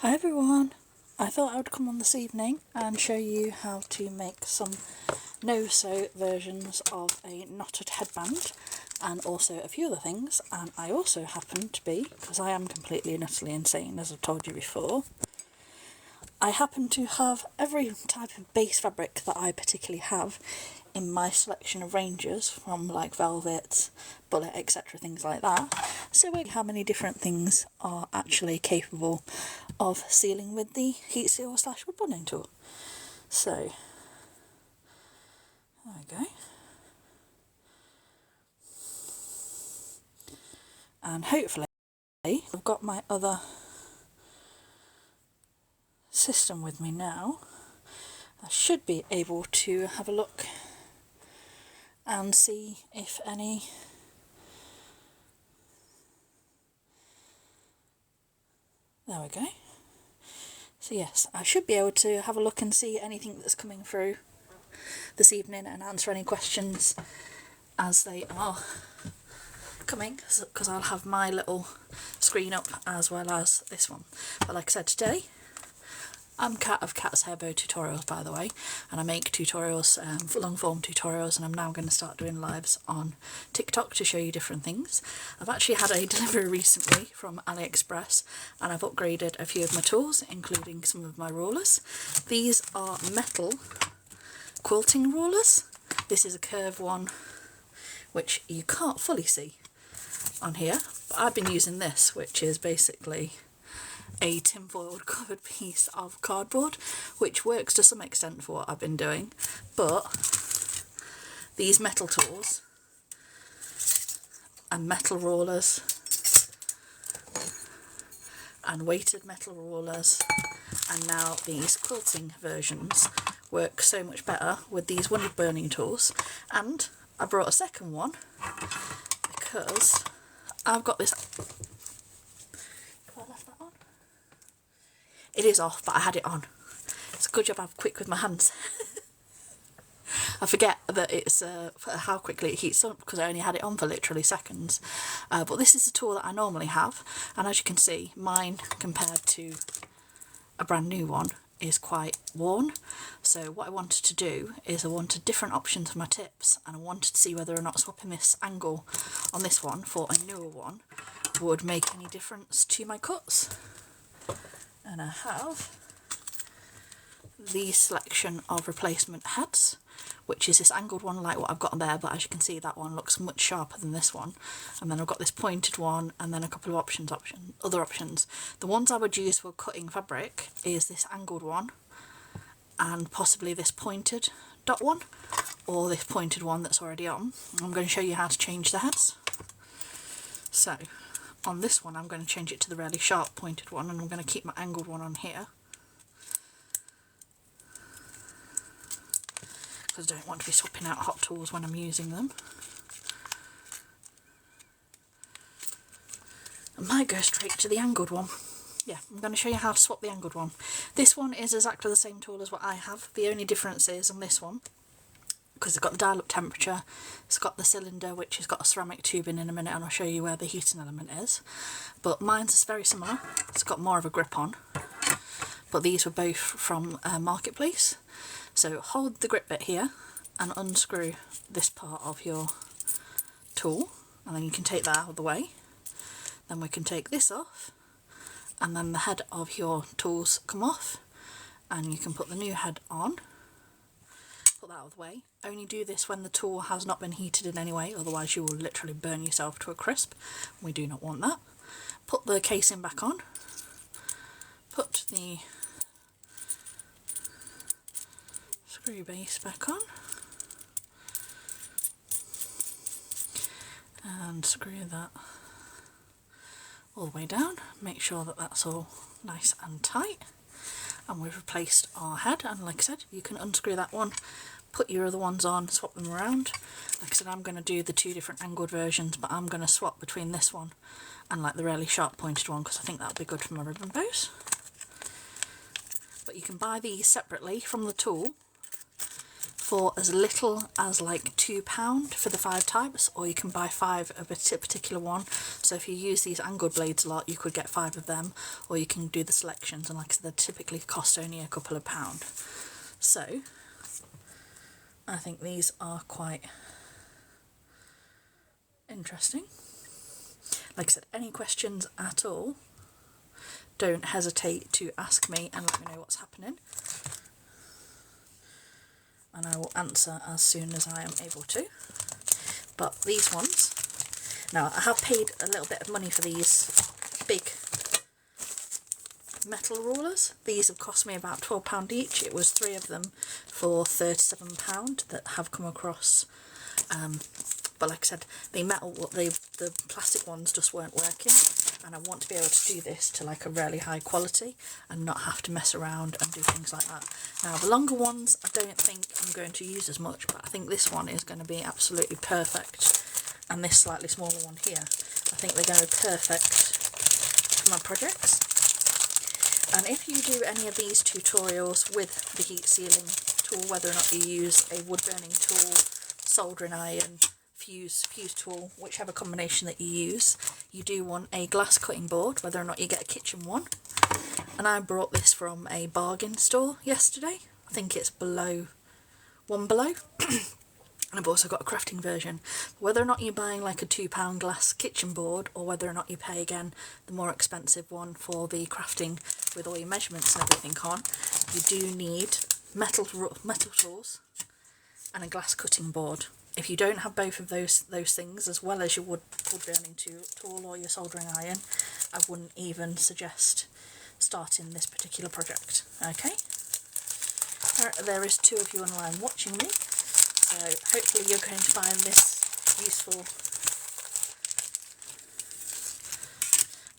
Hi everyone! I thought I would come on this evening and show you how to make some no-sew versions of a knotted headband and also a few other things. And I also happen to be, because I am completely and utterly insane as I've told you before, I happen to have every type of base fabric that I particularly have in my selection of ranges, from like velvet, bullet, etc, things like that. So how many different things are actually capable of sealing with the heat seal / wood bonding tool. So there we go. And hopefully I've got my other system with me now. I should be able to have a look and see if any there we go. So yes, I should be able to have a look and see anything that's coming through this evening and answer any questions as they are coming, because I'll have my little screen up as well as this one. But like I said, today I'm Cat of Cat's Hair Bow Tutorials, by the way, and I make tutorials, long form tutorials, and I'm now going to start doing lives on TikTok to show you different things. I've actually had a delivery recently from AliExpress and I've upgraded a few of my tools, including some of my rulers. These are metal quilting rulers. This is a curved one which you can't fully see on here, but I've been using this, which is basically a tinfoil covered piece of cardboard, which works to some extent for what I've been doing. But these metal tools and metal rulers and weighted metal rulers and now these quilting versions work so much better with these wood burning tools. And I brought a second one because I've got this. Have I left that on? It is off, but I had it on. It's a good job I'm quick with my hands. I forget that it's how quickly it heats up because I only had it on for literally seconds. But this is a tool that I normally have, and as you can see, mine compared to a brand new one is quite worn. So what I wanted to do is I wanted different options for my tips, and I wanted to see whether or not swapping this angle on this one for a newer one would make any difference to my cuts. And I have the selection of replacement heads, which is this angled one like what I've got there, but as you can see that one looks much sharper than this one. And then I've got this pointed one, and then a couple of other options. The ones I would use for cutting fabric is this angled one and possibly this pointed dot one, or this pointed one that's already on. I'm going to show you how to change the heads. So on this one I'm going to change it to the really sharp pointed one, and I'm going to keep my angled one on here because I don't want to be swapping out hot tools when I'm using them. I might go straight to the angled one. Yeah, I'm going to show you how to swap the angled one. This one is exactly the same tool as what I have. The only difference is on this one, because it's got the dial up temperature, it's got the cylinder which has got a ceramic tube in a minute, and I'll show you where the heating element is. But mine's very similar, it's got more of a grip on, but these were both from Marketplace. So hold the grip bit here and unscrew this part of your tool, and then you can take that out of the way. Then we can take this off, and then the head of your tools come off, and you can put the new head on. Put that out of the way. Only do this when the tool has not been heated in any way, otherwise you will literally burn yourself to a crisp. We do not want that. Put the casing back on. Put the screw base back on. And screw that all the way down. Make sure that that's all nice and tight. And we've replaced our head, and like I said, you can unscrew that one, put your other ones on, swap them around. Like I said, I'm going to do the two different angled versions, but I'm going to swap between this one and like the really sharp pointed one because I think that'll be good for my ribbon bows. But you can buy these separately from the tool for as little as like £2 for the 5 types, or you can buy 5 of a particular one. So if you use these angled blades a lot, you could get 5 of them, or you can do the selections, and like I said, they typically cost only a couple of pound. So I think these are quite interesting. Like I said, any questions at all, don't hesitate to ask me and let me know what's happening, and I will answer as soon as I am able to. But these ones, now I have paid a little bit of money for these big metal rulers. These have cost me about £12 each. It was 3 of them for £37 that have come across. But like I said, the plastic ones just weren't working, and I want to be able to do this to like a really high quality and not have to mess around and do things like that. Now the longer ones I don't think I'm going to use as much, but I think this one is going to be absolutely perfect, and this slightly smaller one here, I think they're going to be perfect for my projects. And if you do any of these tutorials with the heat sealing tool, whether or not you use a wood burning tool, soldering iron, fuse tool, whichever combination that you use, you do want a glass cutting board, whether or not you get a kitchen one. And I brought this from a bargain store yesterday. I think it's One Below. And I've also got a crafting version. Whether or not you're buying like a £2 glass kitchen board, or whether or not you pay again the more expensive one for the crafting with all your measurements and everything on, you do need metal tools and a glass cutting board. If you don't have both of those things, as well as your wood burning tool or your soldering iron, I wouldn't even suggest starting this particular project. Okay, there is 2 of you online watching me, so hopefully you're going to find this useful.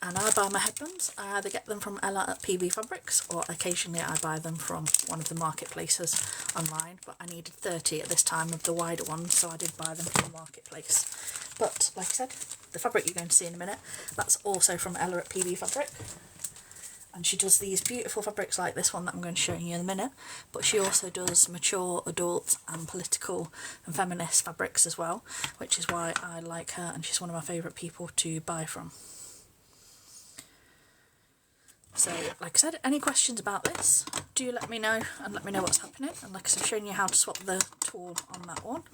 And I buy my headbands, I either get them from Ella at PB Fabrics, or occasionally I buy them from one of the marketplaces online, but I needed 30 at this time of the wider ones, so I did buy them from the marketplace. But like I said, the fabric you're going to see in a minute, that's also from Ella at PB Fabric, and she does these beautiful fabrics like this one that I'm going to show you in a minute, but she also does mature, adult and political and feminist fabrics as well, which is why I like her, and she's one of my favourite people to buy from. So, like I said, any questions about this, do let me know, and let me know what's happening. And like I said, I'm showing you how to swap the tool on that one.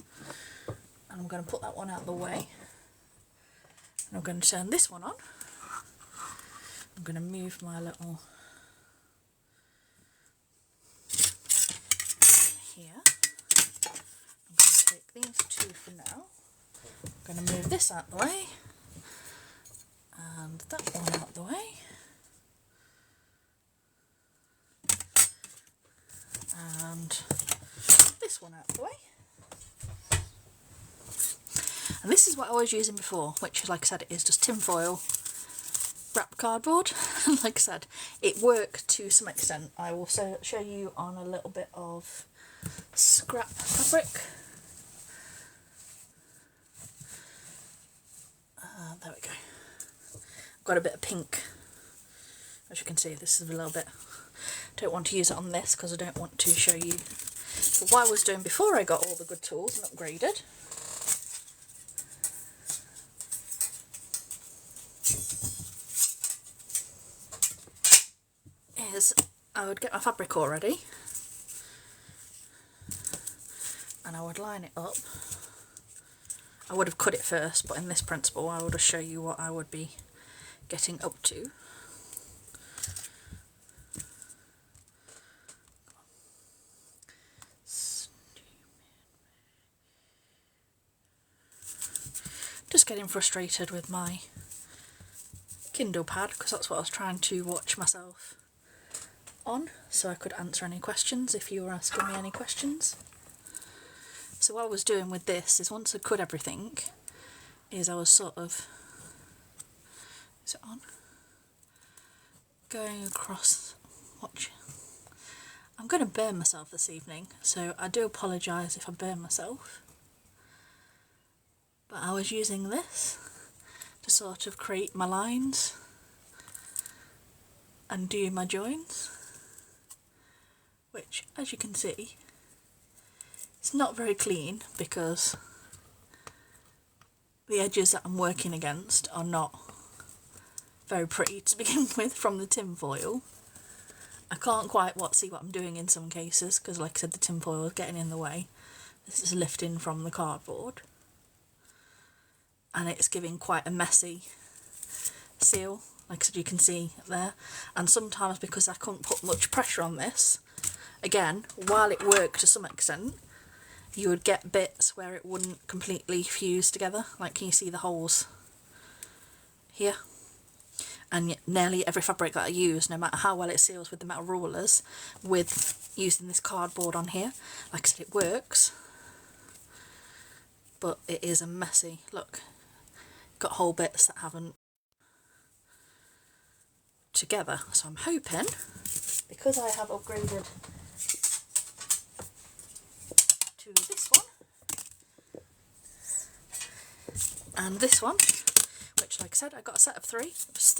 And I'm going to put that one out of the way. And I'm going to turn this one on. I'm going to move my little here. I'm going to take these 2 for now. I'm going to move this out the way. And that one out the way. And this one out of the way. And this is what I was using before, which, like I said, is just tin foil wrapped cardboard. And like I said, it worked to some extent. I will show you on a little bit of scrap fabric. There we go. I've got a bit of pink. As you can see, this is a little bit. Don't want to use it on this because I don't want to show you. But what I was doing before I got all the good tools and upgraded is I would get my fabric already and I would line it up. I would have cut it first, but in this principle I will just show you what I would be getting up to. Just getting frustrated with my Kindle pad because that's what I was trying to watch myself on, so I could answer any questions if you were asking me any questions. So what I was doing with this is, once I cut everything, is I was sort of, is it on? Going across, watch. I'm going to burn myself this evening, so I do apologise if I burn myself. But I was using this to sort of create my lines and do my joins, which, as you can see, It's not very clean because the edges that I'm working against are not very pretty to begin with from the tin foil. I can't quite see what I'm doing in some cases because, like I said, the tin foil is getting in the way. This is lifting from the cardboard and it's giving quite a messy seal, like I said, you can see there. And sometimes because I couldn't put much pressure on this, again, while it worked to some extent, you would get bits where it wouldn't completely fuse together. Like, can you see the holes here? And yet nearly every fabric that I use, no matter how well it seals with the metal rulers, with using this cardboard on here, like I said, it works, but it is a messy look. Got whole bits that haven't together. So I'm hoping, because I have upgraded to this one and this one, which, like I said, I got a set of 3. It was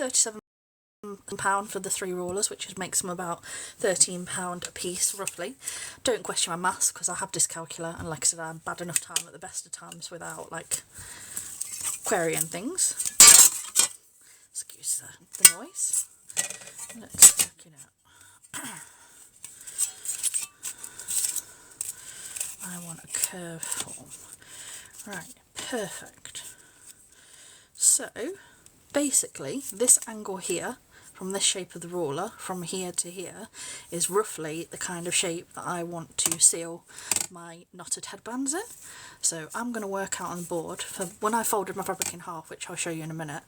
£37 for the 3 rollers, which makes them about £13 a piece roughly. Don't question my maths because I have dyscalculia, and like I said, I'm bad enough time at the best of times without like querying things. Excuse the noise. Let's work it out. I want a curve form. Right, perfect. So basically this angle here, from this shape of the ruler, from here to here, is roughly the kind of shape that I want to seal my knotted headbands in. So I'm going to work out on the board, for when I folded my fabric in half, which I'll show you in a minute,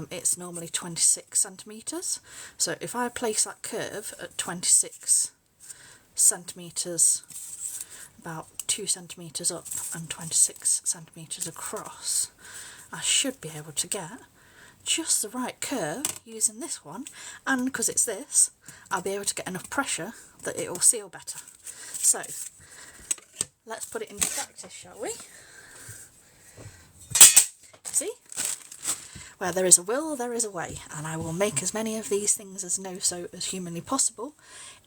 it's normally 26 centimetres. So if I place that curve at 26 centimetres, about 2 centimetres up and 26 centimetres across, I should be able to get just the right curve using this one, and because it's this, I'll be able to get enough pressure that it will seal better. So let's put it into practice, shall we? See? Where there is a will, there is a way, and I will make as many of these things as no-sew as humanly possible,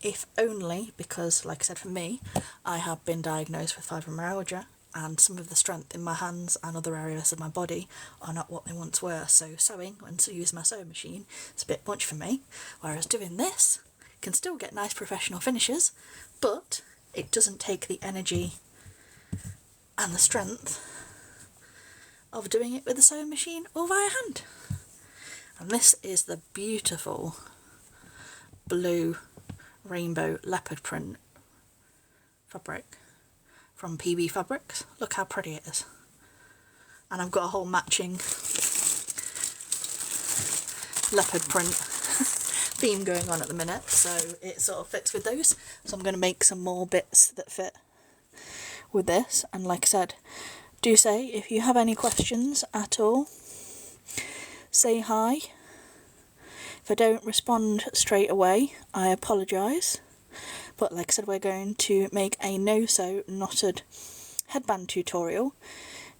if only because, like I said, for me, I have been diagnosed with fibromyalgia, and some of the strength in my hands and other areas of my body are not what they once were. So sewing, when I use my sewing machine, it's a bit much for me, whereas doing this can still get nice professional finishes, but it doesn't take the energy and the strength of doing it with a sewing machine or via hand. And this is the beautiful blue rainbow leopard print fabric from PB Fabrics. Look how pretty it is. And I've got a whole matching leopard print theme going on at the minute, so it sort of fits with those. So I'm going to make some more bits that fit with this, and like I said, do say if you have any questions at all, say hi. If I don't respond straight away, I apologise. But like I said, we're going to make a no-sew knotted headband tutorial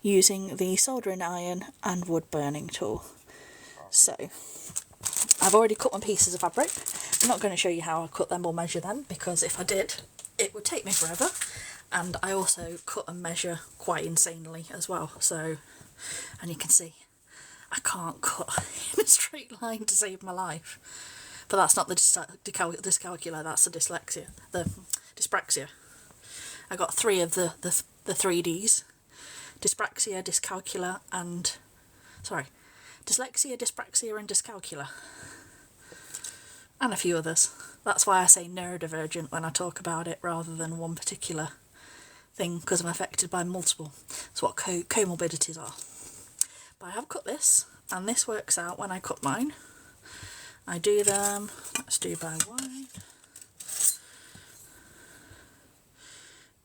using the soldering iron and wood burning tool. So I've already cut my pieces of fabric. I'm not going to show you how I cut them or measure them, because if I did, it would take me forever. And I also cut and measure quite insanely as well. So, and you can see I can't cut in a straight line to save my life. But that's not the dyscalculia, that's the dyslexia, the dyspraxia. I got 3 of the 3Ds. Dyspraxia, dyscalculia and... sorry. Dyslexia, dyspraxia and dyscalculia. And a few others. That's why I say neurodivergent when I talk about it rather than one particular thing, because I'm affected by multiple. That's what comorbidities are. But I have cut this, and this works out when I cut mine. I do them, let's do by wide.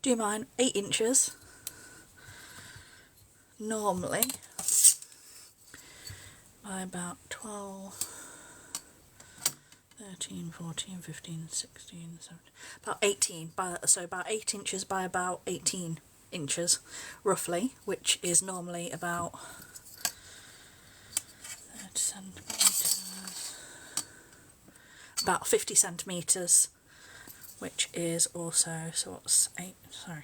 Do mine 8 inches. Normally by about 12, 13, 14, 15, 16, 17, about 18, so about 8 inches by about 18 inches roughly, which is normally about 30 centimetres, about 50 centimetres, which is also, so what's 8, sorry,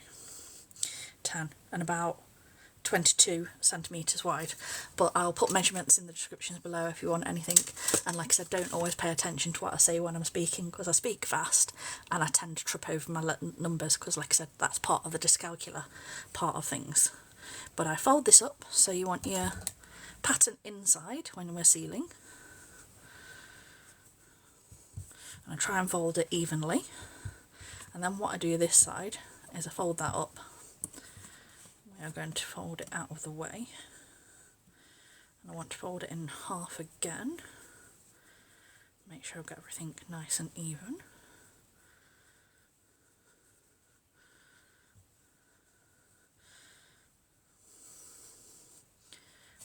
10 and about 22 centimetres wide, but I'll put measurements in the descriptions below if you want anything. And like I said, don't always pay attention to what I say when I'm speaking, because I speak fast and I tend to trip over my numbers, because like I said, that's part of the dyscalculia part of things. But I fold this up, so you want your pattern inside when we're sealing, and I try and fold it evenly. And then what I do this side is I fold that up. We are going to fold it out of the way, and I want to fold it in half again. Make sure I've got everything nice and even.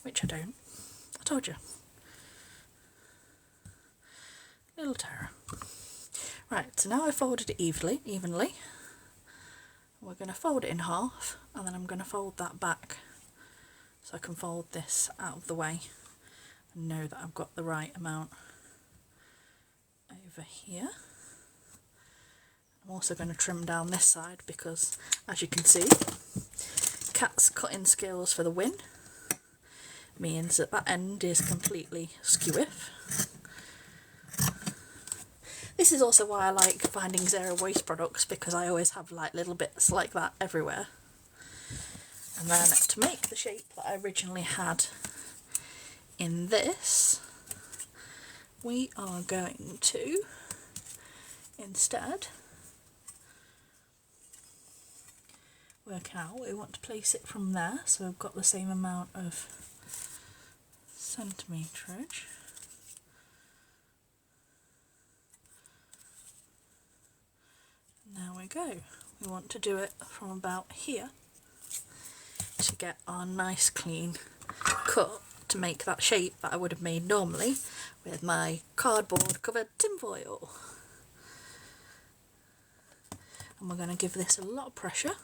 Which I don't. I told you. Little terror. Right, so now I've folded it evenly. We're going to fold it in half, and then I'm going to fold that back so I can fold this out of the way and know that I've got the right amount over here. I'm also going to trim down this side because, as you can see, Kat's cutting skills for the win means that that end is completely skew-if. This is also why I like finding zero waste products, because I always have like little bits like that everywhere. And then to make the shape that I originally had in this, we are going to instead work out, we want to place it from there, so we've got the same amount of centimetrage. There we go. We want to do it from about here to get our nice clean cut to make that shape that I would have made normally with my cardboard covered tinfoil. And we're going to give this a lot of pressure,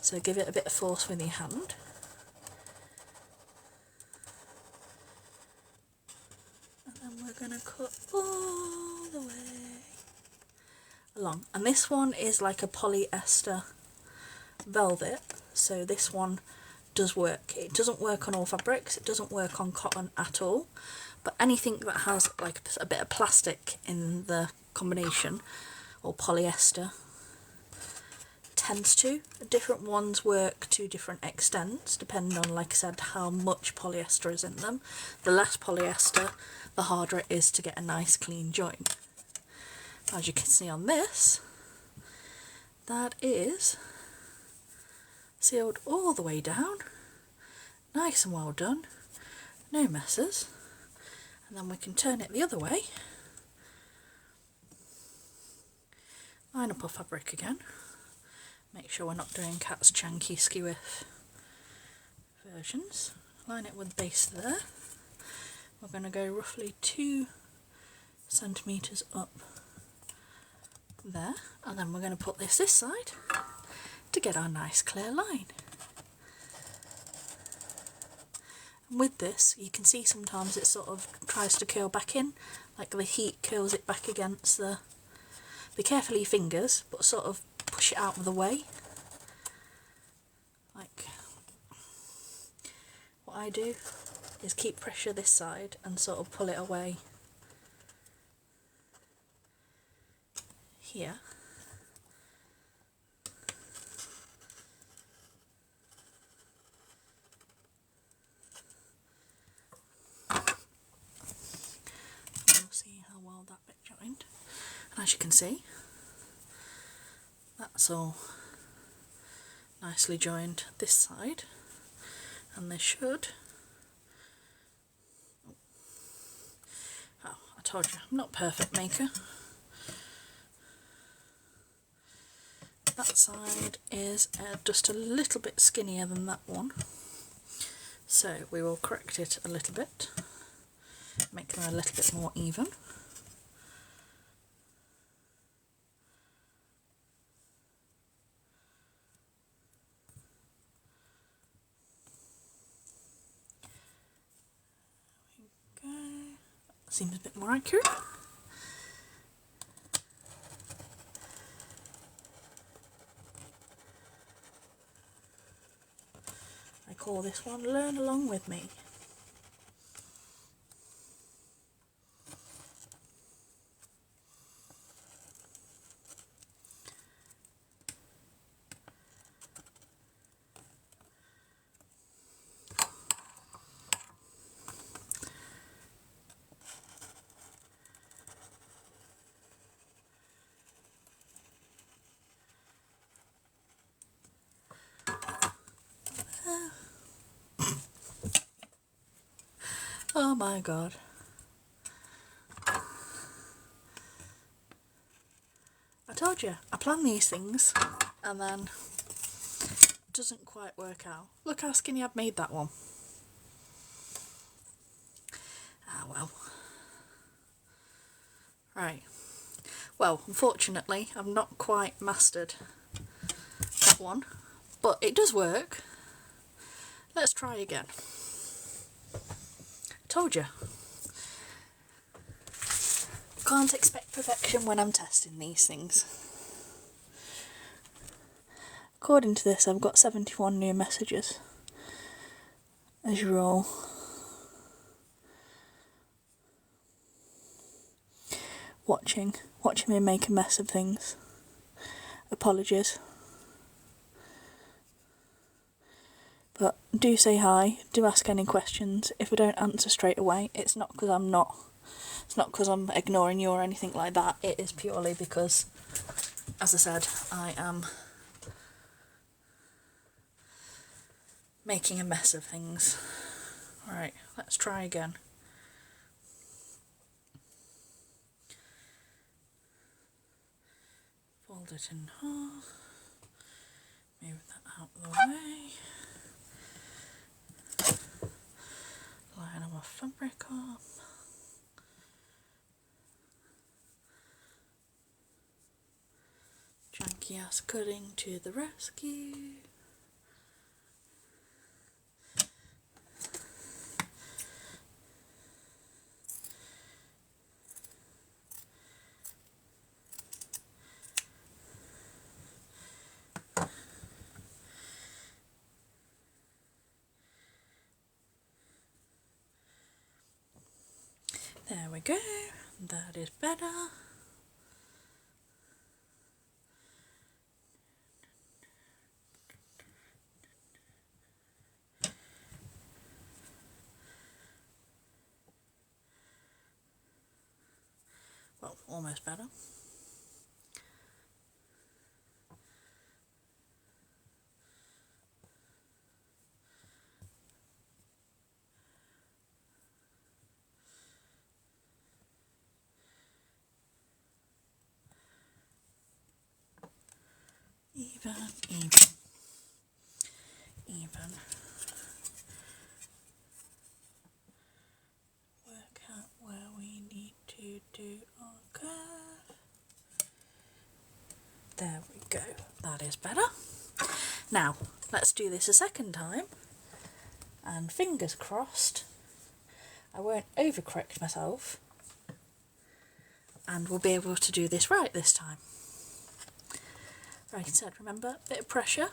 so give it a bit of force with your hand. And then we're going to cut all the way along. And this one is like a polyester velvet, so this one does work. It doesn't work on all fabrics, it doesn't work on cotton at all, but anything that has like a bit of plastic in the combination, or polyester, tends to. Different ones work to different extents depending on, like I said, how much polyester is in them. The less polyester, the harder it is to get a nice clean joint. As you can see on this, that is sealed all the way down, nice and well done, no messes. And then we can turn it the other way, line up our fabric again, make sure we're not doing Kat's chunky skew-if versions, line it with the base there. We're going to go roughly 2 centimetres up there, and then we're going to put this side to get our nice clear line. And with this, you can see sometimes it sort of tries to curl back in, like the heat curls it back against the... Be careful of your fingers, but sort of push it out of the way. Like what I do is keep pressure this side and sort of pull it away here. We'll see how well that bit joined. And as you can see, that's all nicely joined this side, and this should... Oh, I told you, I'm not a perfect maker. That side is just a little bit skinnier than that one, so we will correct it a little bit, make them a little bit more even. There we go. That seems a bit more accurate. call this one Learn Along With Me. Oh my god. I told you, I plan these things and then it doesn't quite work out. Look how skinny I've made that one. Ah well. Right. Well, unfortunately, I've not quite mastered that one, but it does work. Let's try again. Told you. Can't expect perfection when I'm testing these things. According to this, I've got 71 new messages. As you're all watching me make a mess of things. Apologies. But do say hi, do ask any questions. If I don't answer straight away, it's not because I'm ignoring you or anything like that. It is purely because, as I said, I am making a mess of things. Alright, let's try again. Fold it in half. Move that out of the way. Line our fabric up. Janky ass cutting to the rescue. There we go, that is better. Well, almost better. Even. Work out where we need to do our curve. There we go, that is better. Now, let's do this a second time, and fingers crossed, I won't overcorrect myself, and we'll be able to do this right this time. Like I said, remember, a bit of pressure.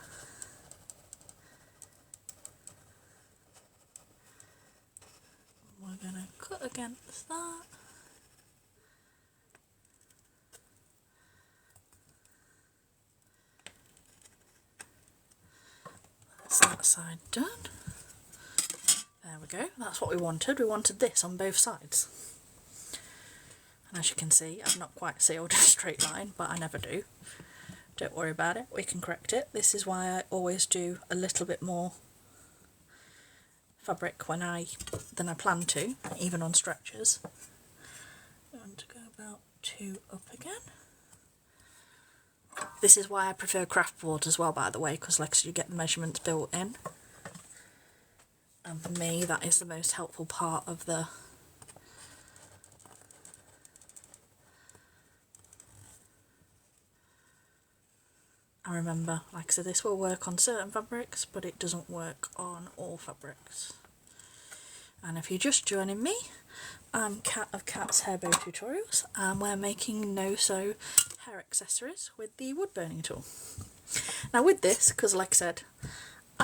We're going to cut against that. That's that side done. There we go, that's what we wanted. We wanted this on both sides. And as you can see, I've not quite sealed a straight line, but I never do. Don't worry about it, we can correct it. This is why I always do a little bit more fabric than I plan to, even on stretches. I'm going to go about 2 up again. This is why I prefer craft board as well, by the way, because like you get the measurements built in. And for me, that is the most helpful part of the I remember, like I said, this will work on certain fabrics, but it doesn't work on all fabrics. And if you're just joining me, I'm Kat of Kat's Hair Bow Tutorials, and we're making no-sew hair accessories with the wood burning tool. Now with this, because like I said,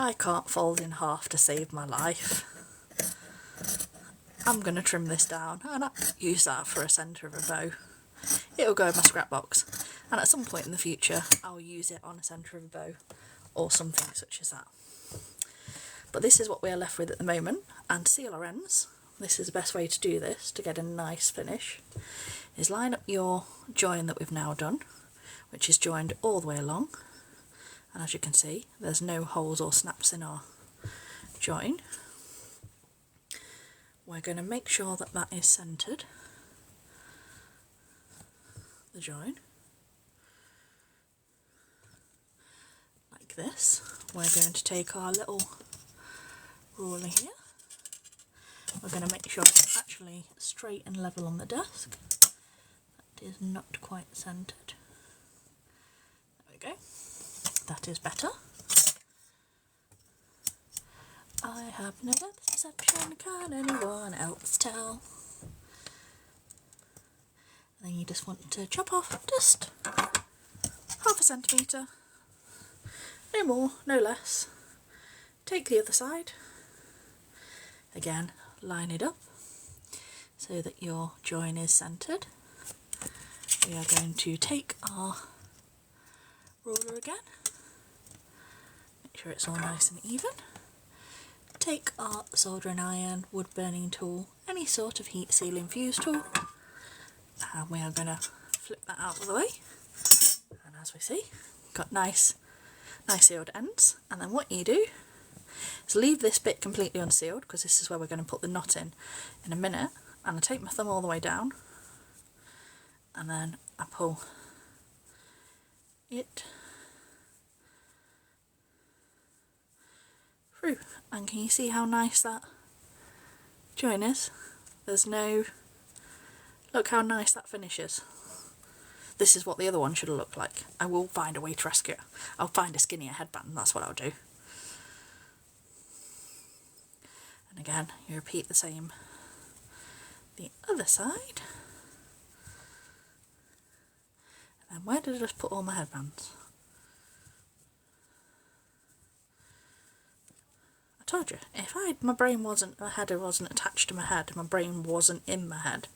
I can't fold in half to save my life. I'm going to trim this down and I'll use that for a centre of a bow. It'll go in my scrap box, and at some point in the future I'll use it on a centre of a bow or something such as that. But this is what we're left with at the moment, and to seal our ends, this is the best way to do this to get a nice finish, is line up your join that we've now done, which is joined all the way along, and as you can see there's no holes or snaps in our join. We're going to make sure that that is centred, the join, like this. We're going to take our little ruler here, we're going to make sure it's actually straight and level on the desk. That is not quite centred. There we go, that is better. I have no depth perception, can anyone else tell? And then you just want to chop off just half a centimetre, no more, no less. Take the other side, again line it up so that your join is centred. We are going to take our ruler again, make sure it's all nice and even. Take our soldering iron, wood burning tool, any sort of heat sealing fuse tool, and we are going to flip that out of the way, and as we see, got nice sealed ends. And then what you do is leave this bit completely unsealed, because this is where we're going to put the knot in a minute, and I take my thumb all the way down and then I pull it through, and can you see how nice that join is? There's no, look how nice that finishes. This is what the other one should have looked like. I will find a way to rescue it. I'll find a skinnier headband, that's what I'll do. And again, you repeat the same the other side. And where did I just put all my headbands? I told you, if my brain wasn't, my head wasn't attached to my head, my brain wasn't in my head,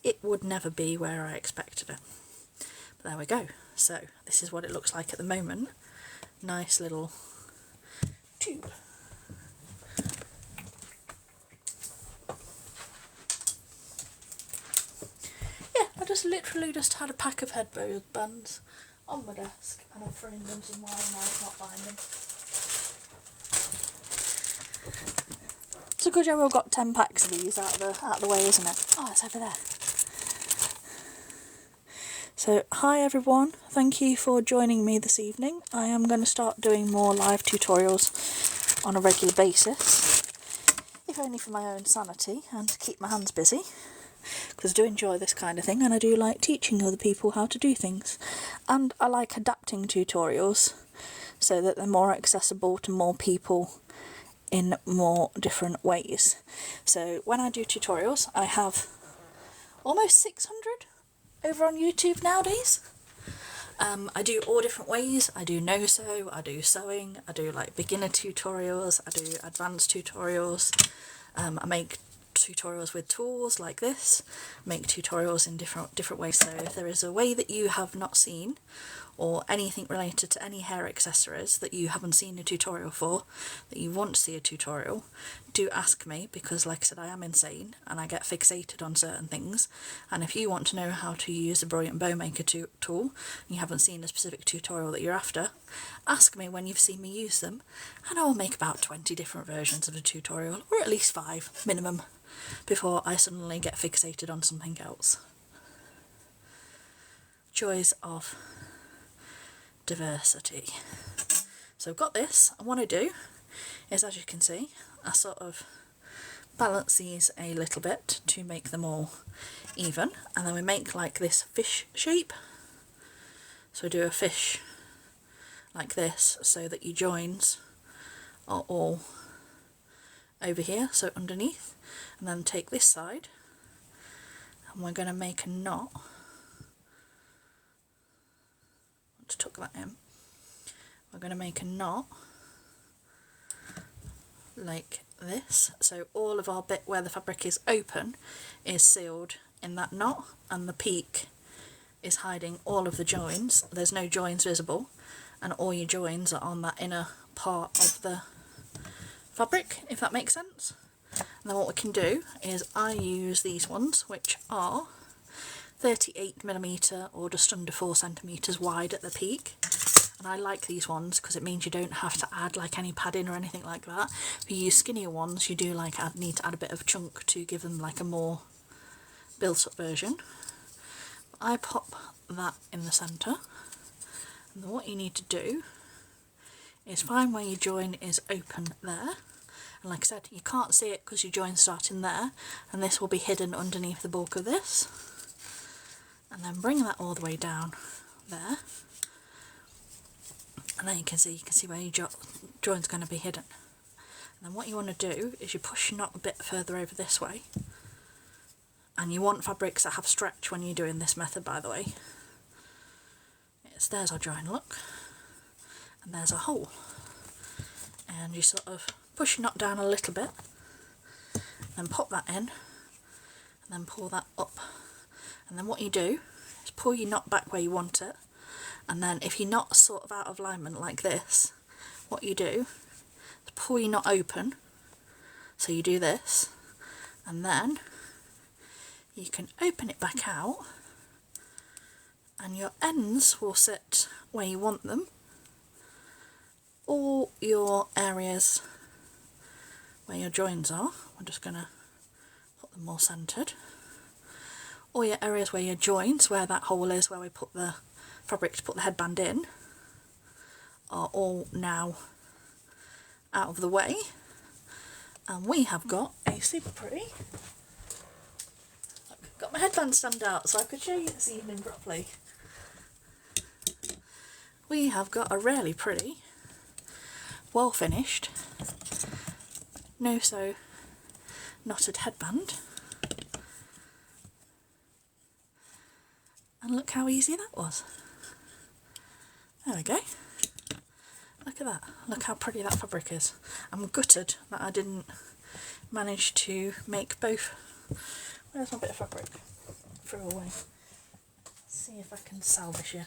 it would never be where I expected it. But there we go. So this is what it looks like at the moment. Nice little tube. Yeah, I just literally just had a pack of headbands on my desk and I'm throwing them somewhere and I can't find them. It's a good job we've got 10 packs of these out of the way, isn't it? Oh, it's over there. So, hi everyone, thank you for joining me this evening. I am going to start doing more live tutorials on a regular basis, if only for my own sanity and to keep my hands busy, because I do enjoy this kind of thing and I do like teaching other people how to do things, and I like adapting tutorials so that they're more accessible to more people in more different ways. So when I do tutorials, I have almost 600 over on YouTube nowadays. I do all different ways. I do no-sew, I do sewing, I do like beginner tutorials, I do advanced tutorials, I make tutorials with tools like this, make tutorials in different ways. So if there is a way that you have not seen, or anything related to any hair accessories that you haven't seen a tutorial for, that you want to see a tutorial, do ask me, because like I said, I am insane and I get fixated on certain things. And if you want to know how to use a Brilliant Bow Maker tool and you haven't seen a specific tutorial that you're after, ask me when you've seen me use them, and I will make about 20 different versions of the tutorial, or at least 5 minimum, before I suddenly get fixated on something else. Joys of diversity. So I've got this, and what I do is, as you can see, I sort of balance these a little bit to make them all even, and then we make like this fish shape. So I do a fish like this so that your joins are all over here, so underneath, and then take this side and we're going to make a knot. Let's tuck that in. We're going to make a knot like this. So all of our bit where the fabric is open is sealed in that knot, and the peak is hiding all of the joins. There's no joins visible, and all your joins are on that inner part of the fabric, if that makes sense. And then what we can do is I use these ones, which are 38mm or just under 4cm wide at the peak. And I like these ones because it means you don't have to add like any padding or anything like that. If you use skinnier ones, you do like need to add a bit of chunk to give them like a more built up version. I pop that in the centre, and then what you need to do is find where your join is open there. And like I said, you can't see it because your join's starting there, and this will be hidden underneath the bulk of this. And then bring that all the way down there. And then you can see where your join's going to be hidden. And then what you want to do is you push your knot a bit further over this way. And you want fabrics that have stretch when you're doing this method, by the way. There's our join, look. And there's a hole. And you sort of push your knot down a little bit. Then pop that in. And then pull that up. And then what you do is pull your knot back where you want it. And then if your knot's sort of out of alignment like this, what you do is pull your knot open. So you do this, and then you can open it back out, and your ends will sit where you want them. All your areas where your joins are, we're just going to put them more centred. All your areas where your joins, where that hole is where we put the fabric to put the headband in, are all now out of the way, and we have got a super pretty, look, got my headband stand out so I could show you this evening properly. We have got a really pretty, well finished, no sew knotted headband, and look how easy that was. There we go. Look at that. Look how pretty that fabric is. I'm gutted that I didn't manage to make both. Where's my bit of fabric? Throw away. See if I can salvage it.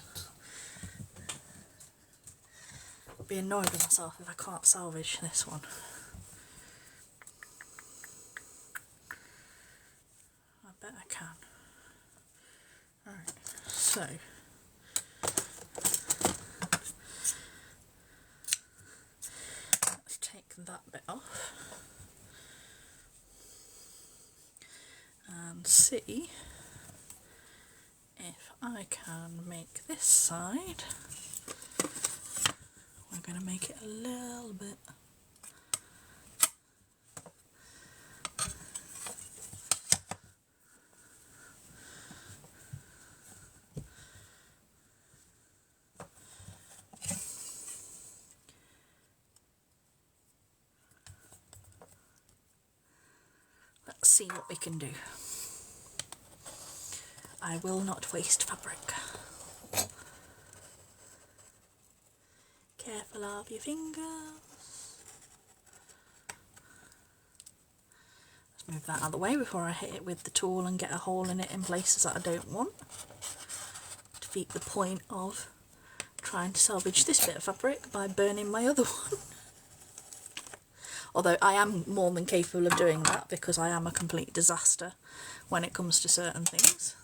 I'll be annoyed with myself if I can't salvage this one. I bet I can. Alright, so let's take that bit off and see if I can make this side. We're going to make it a little bit see what we can do. I will not waste fabric. Careful of your fingers. Let's move that out of the way before I hit it with the tool and get a hole in it in places that I don't want. Defeat the point of trying to salvage this bit of fabric by burning my other one. Although I am more than capable of doing that because I am a complete disaster when it comes to certain things.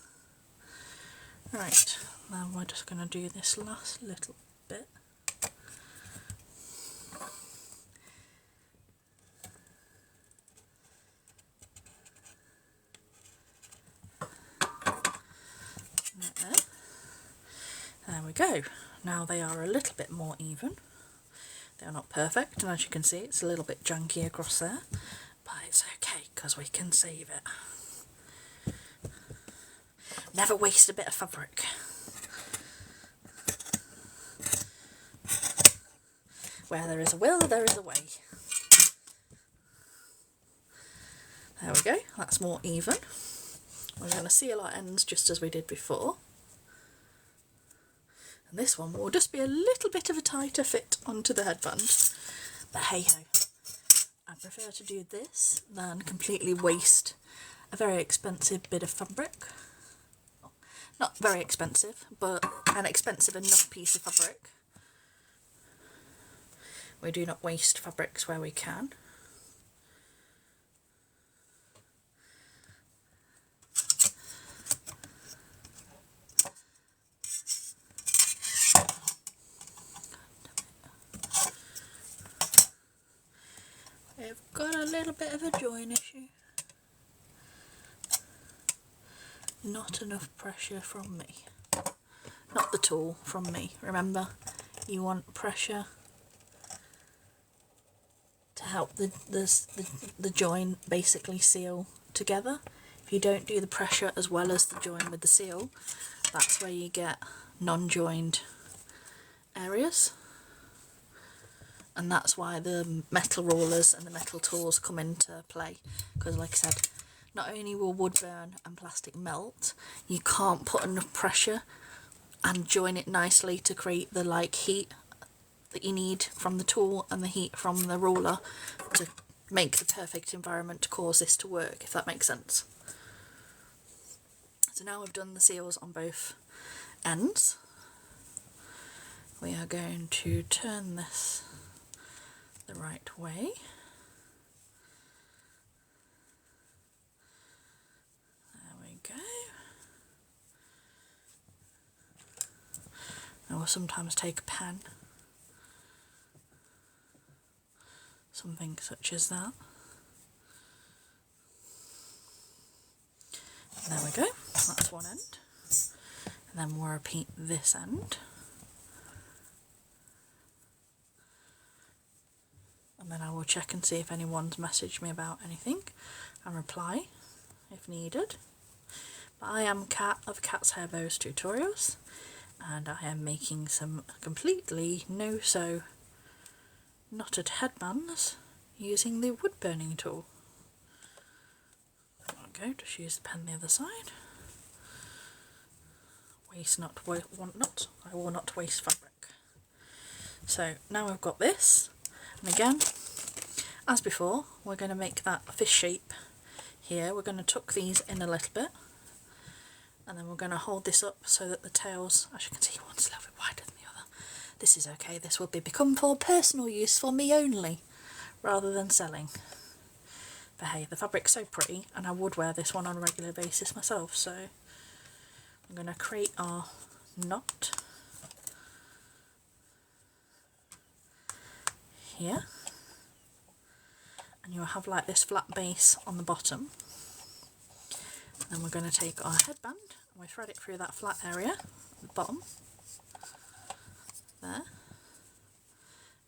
Right, now we're just going to do this last little bit. Right there we go. Now they are a little bit more even. They're not perfect, and as you can see it's a little bit janky across there, but it's okay because we can save it. Never waste a bit of fabric. Where there is a will, there is a way. There we go, that's more even. We're going to seal our ends just as we did before. And this one will just be a little bit of a tighter fit onto the headband. But hey ho, I prefer to do this than completely waste a very expensive bit of fabric. Not very expensive, but an expensive enough piece of fabric. We do not waste fabrics where we can. We've got a little bit of a join issue. Not enough pressure from me. Not the tool, from me. Remember, you want pressure to help the join basically seal together. If you don't do the pressure as well as the join with the seal, that's where you get non-joined areas. And that's why the metal rollers and the metal tools come into play, because like I said, not only will wood burn and plastic melt, you can't put enough pressure and join it nicely to create the heat that you need from the tool and the heat from the roller to make the perfect environment to cause this to work, if that makes sense. So now we've done the seals on both ends, we are going to turn this the right way. There we go. I will sometimes take a pen, something such as that. And there we go, that's one end. And then we'll repeat this end. And then I will check and see if anyone's messaged me about anything and reply if needed. But I am Kat of Kat's Hair Bows Tutorials, and I am making some completely no-sew knotted headbands using the wood burning tool. There we go, just use the pen the other side. Waste not, want not, I will not waste fabric. So now we've got this, and again, as before, we're going to make that fish shape here. We're going to tuck these in a little bit, and then we're going to hold this up so that the tails, as you can see, one's a little bit wider than the other. This is okay, this will become for personal use for me only, rather than selling. But hey, the fabric's so pretty, and I would wear this one on a regular basis myself, so I'm going to create our knot here. And you'll have like this flat base on the bottom. And then we're going to take our headband and we thread it through that flat area at the bottom. There.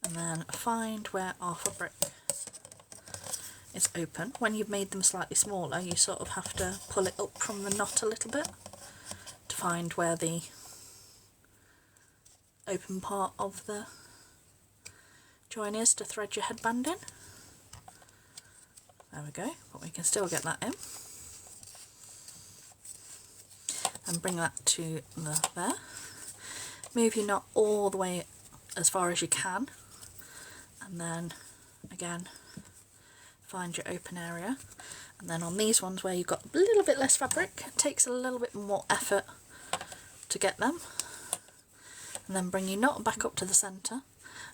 And then find where our fabric is open. When you've made them slightly smaller, you sort of have to pull it up from the knot a little bit to find where the open part of the join is to thread your headband in. There we go, but we can still get that in. And bring that to there. Move your knot all the way as far as you can, and then again find your open area. And then on these ones where you've got a little bit less fabric, it takes a little bit more effort to get them. And then bring your knot back up to the centre.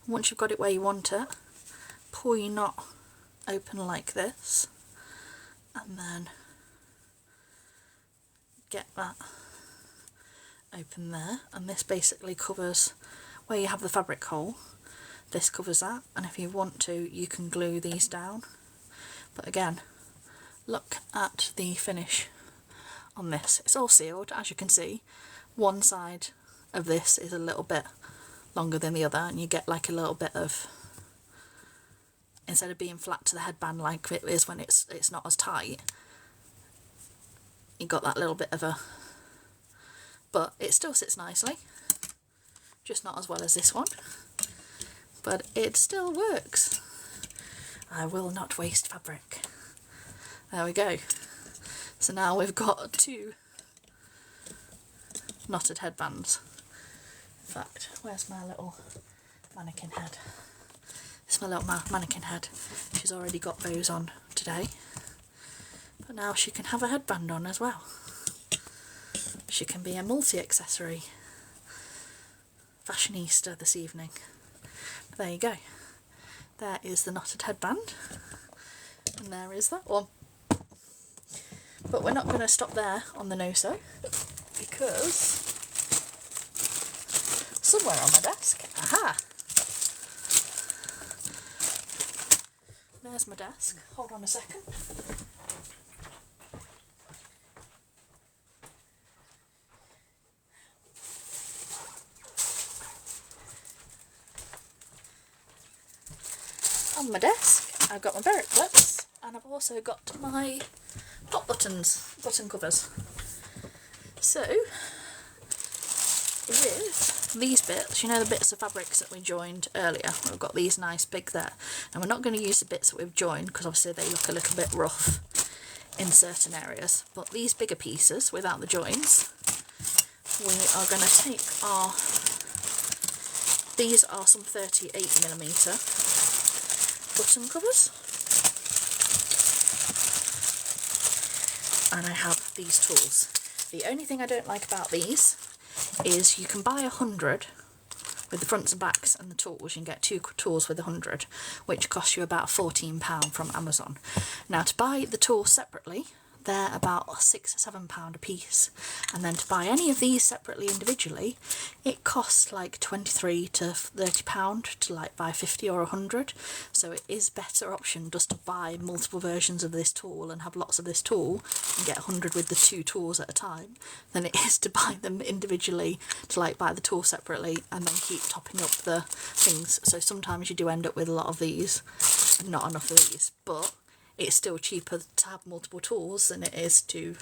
And once you've got it where you want it, pull your knot open like this, and then get that open there. And this basically covers where you have the fabric hole. This covers that, and if you want to, you can glue these down. But again, look at the finish on this. It's all sealed, as you can see. One side of this is a little bit longer than the other, and you get like a little bit of, instead of being flat to the headband like it is when it's not as tight, you got that little bit of a, but it still sits nicely, just not as well as this one, but it still works. I will not waste fabric. There we go. So now we've got 2 knotted headbands. In fact, where's my little mannequin head? This That's my little mannequin head. She's already got those on today, but now she can have a headband on as well. She can be a multi-accessory fashionista this evening. There you go. There is the knotted headband, and there is that one. But we're not going to stop there on the no-sew, because somewhere on my desk, aha! There's my desk. Hold on a second. On my desk I've got my barrett clips, and I've also got my top buttons, button covers. So with these bits, you know the bits of fabrics that we joined earlier, we've got these nice big there, and we're not going to use the bits that we've joined because obviously they look a little bit rough in certain areas, but these bigger pieces without the joins, we are going to take our, these are some 38mm button covers, and I have these tools. The only thing I don't like about these is you can buy 100 with the fronts and backs and the tools. You can get 2 tools with 100, which costs you about £14 from Amazon. Now to buy the tools separately, they're about £6 or £7 a piece, and then to buy any of these separately individually, it costs like £23 to £30 to like buy 50 or 100. So it is a better option just to buy multiple versions of this tool and have lots of this tool and get 100 with the 2 tools at a time, than it is to buy them individually, to like buy the tool separately and then keep topping up the things. So sometimes you do end up with a lot of these and not enough of these, but it's still cheaper to have multiple tools than it is to,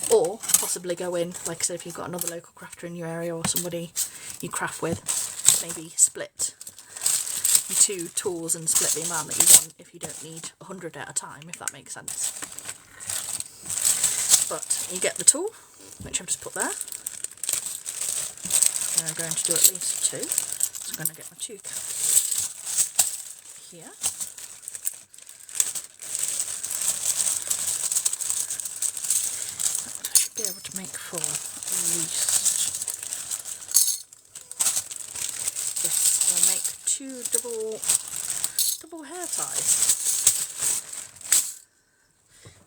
or possibly go in, like I said, if you've got another local crafter in your area or somebody you craft with, maybe split your 2 tools and split the amount that you want if you don't need 100 at a time, if that makes sense. But you get the tool, which I've just put there. And I'm going to do at least 2. So I'm going to get my 2 here. Be able to make 4 at least. Yes, we'll make 2 double hair ties,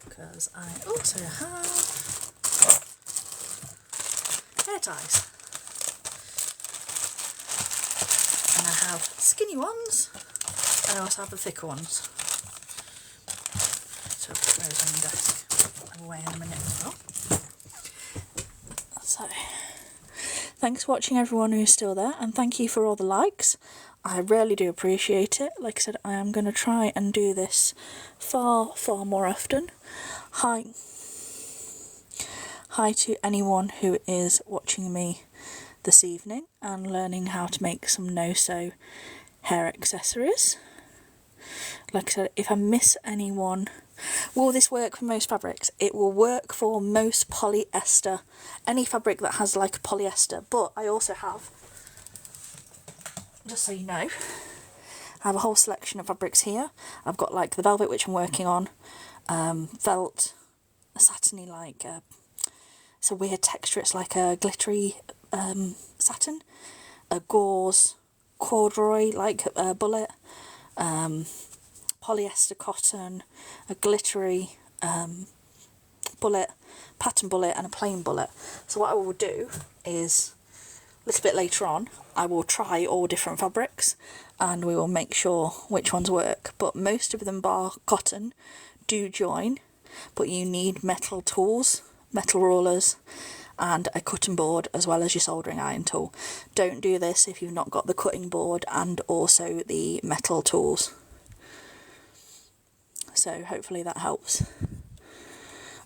because I also have hair ties, and I have skinny ones and I also have the thicker ones. So I'll put those on the desk away in a minute as well. So, thanks for watching everyone who's still there, and thank you for all the likes. I really do appreciate it. Like I said, I am going to try and do this far more often. Hi to anyone who is watching me this evening and learning how to make some no-sew hair accessories. Like I said, if I miss anyone, will this work for most fabrics? It will work for most polyester, any fabric that has like a polyester, but I also have, just so you know, I have a whole selection of fabrics here. I've got like the velvet, which I'm working on, felt, a satiny, like, it's a weird texture, it's like a glittery satin, a gauze corduroy, like a bullet, polyester cotton, a glittery bullet, pattern bullet and a plain bullet. So what I will do is, a little bit later on, I will try all different fabrics and we will make sure which ones work. But most of them, bar cotton, do join, but you need metal tools, metal rollers and a cutting board, as well as your soldering iron tool. Don't do this if you've not got the cutting board and also the metal tools. So hopefully that helps.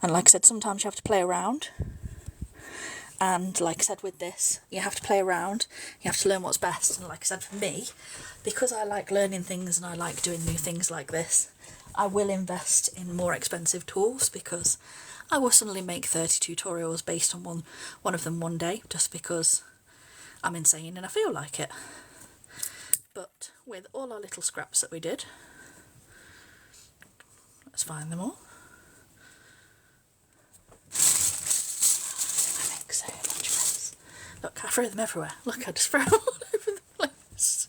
And like I said, sometimes you have to play around. And like I said with this, you have to play around, you have to learn what's best. And like I said, for me, because I like learning things and I like doing new things like this, I will invest in more expensive tools, because I will suddenly make 30 tutorials based on one of them one day, just because I'm insane and I feel like it. But with all our little scraps that we did, let's find them all. I make so much mess. Look, I throw them everywhere. Look, I just throw them all over the place.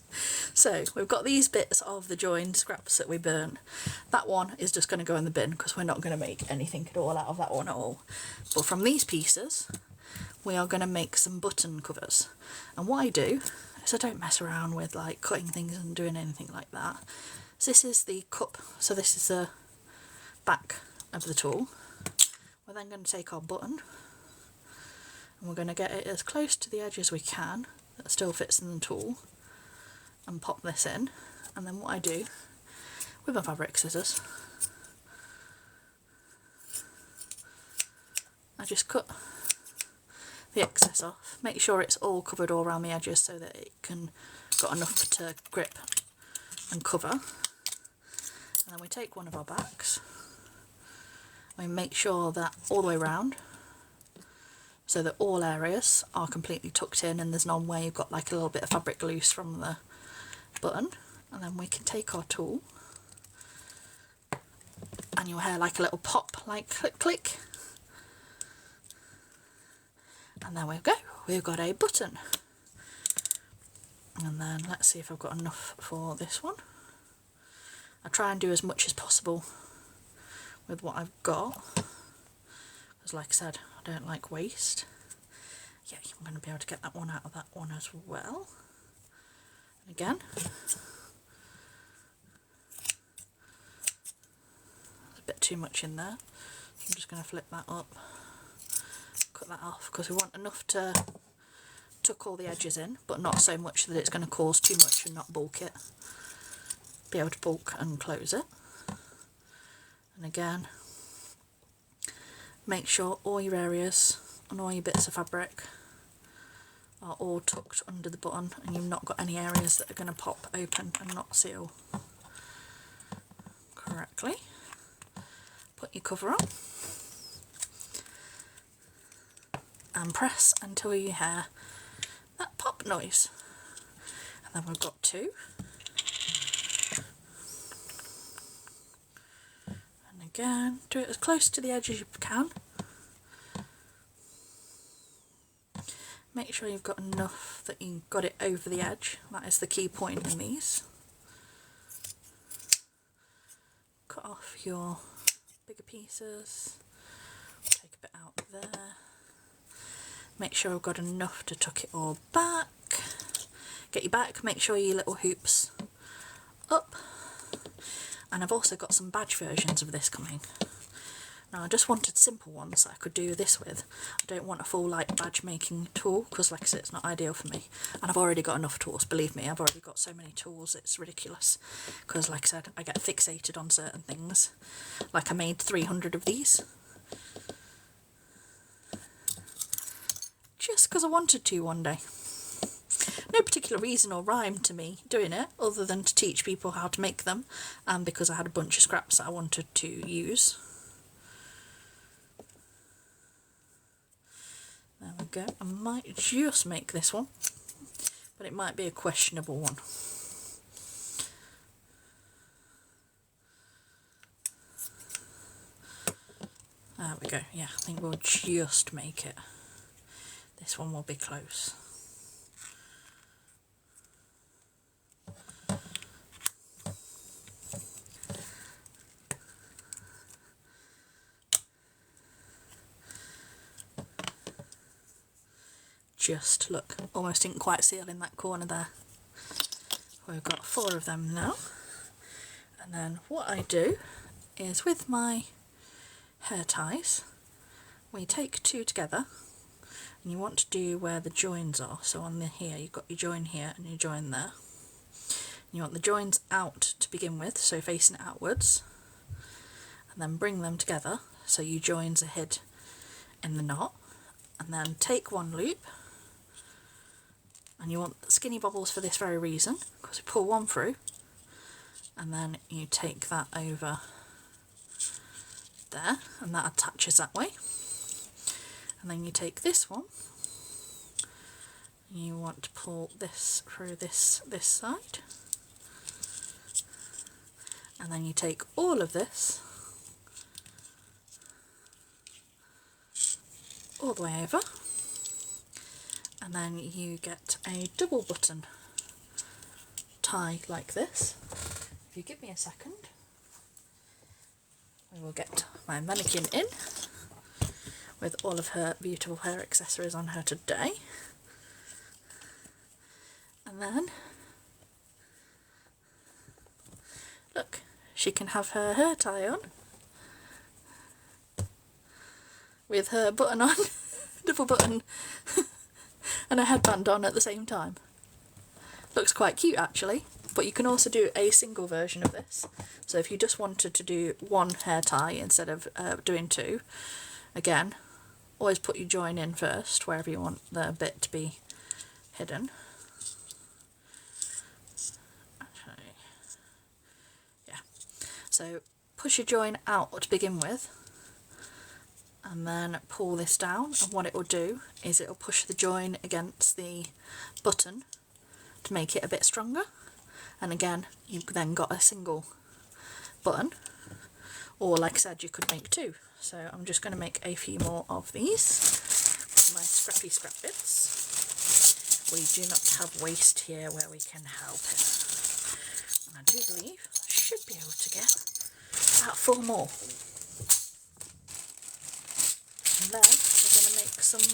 So we've got these bits of the joined scraps that we burnt. That one is just going to go in the bin because we're not going to make anything at all out of that one at all. But from these pieces, we are going to make some button covers. And what I do is I don't mess around with like cutting things and doing anything like that. So this is the cup, so this is the back of the tool. We're then going to take our button and we're going to get it as close to the edge as we can that still fits in the tool and pop this in. And then what I do with my fabric scissors, I just cut the excess off, make sure it's all covered all around the edges so that it can got enough to grip and cover. And then we take one of our backs, we make sure that all the way around so that all areas are completely tucked in and there's none where you've got like a little bit of fabric loose from the button. And then we can take our tool and you'll hear like a little pop, like click click, and there we go, we've got a button. And then let's see if I've got enough for this one. I try and do as much as possible with what I've got because like I said, I don't like waste. Yeah, I'm going to be able to get that one out of that one as well. And again, a bit too much in there. I'm just going to flip that up, cut that off because we want enough to tuck all the edges in, but not so much that it's going to cause too much and not bulk it. Be able to bulk and close it. And again, make sure all your areas and all your bits of fabric are all tucked under the button and you've not got any areas that are going to pop open and not seal correctly. Put your cover on and press until you hear that pop noise. And then we've got two. And again, do it as close to the edge as you can. Make sure you've got enough that you've got it over the edge. That is the key point in these. Cut off your bigger pieces. Take a bit out there. Make sure I've got enough to tuck it all back. Get your back, make sure your little hoops up. And I've also got some badge versions of this coming. Now I just wanted simple ones that I could do this with. I don't want a full like badge making tool because like I said, it's not ideal for me. And I've already got enough tools, believe me, I've already got so many tools, it's ridiculous. Because like I said, I get fixated on certain things. Like I made 300 of these. Just because I wanted to one day. No particular reason or rhyme to me doing it other than to teach people how to make them, and because I had a bunch of scraps that I wanted to use. There we go. I might just make this one, but it might be a questionable one. There we go. Yeah, I think we'll just make it. This one will be close. Just look, almost didn't quite seal in that corner there. We've got 4 of them now. And then what I do is with my hair ties, we take 2 together. And you want to do where the joins are. So on the here, you've got your join here and your join there. And you want the joins out to begin with, so facing outwards. And then bring them together, so your joins are hid in the knot. And then take one loop. And you want skinny bobbles for this very reason, because you pull one through. And then you take that over there, and that attaches that way. And then you take this one, you want to pull this through this side, and then you take all of this all the way over, and then you get a double button tie like this. If you give me a second, I will get my mannequin in with all of her beautiful hair accessories on her today. And then, look, she can have her hair tie on with her button on, double button, and a headband on at the same time. Looks quite cute actually, but you can also do a single version of this. So if you just wanted to do one hair tie instead of doing two, again, always put your join in first wherever you want the bit to be hidden. Actually, yeah. So push your join out to begin with, and then pull this down, and what it will do is it will push the join against the button to make it a bit stronger. And again, you've then got a single button, or like I said, you could make two. So I'm just going to make a few more of these, my scrappy scrap bits. We do not have waste here where we can help it. And I do believe I should be able to get about 4 more. And then we're going to make some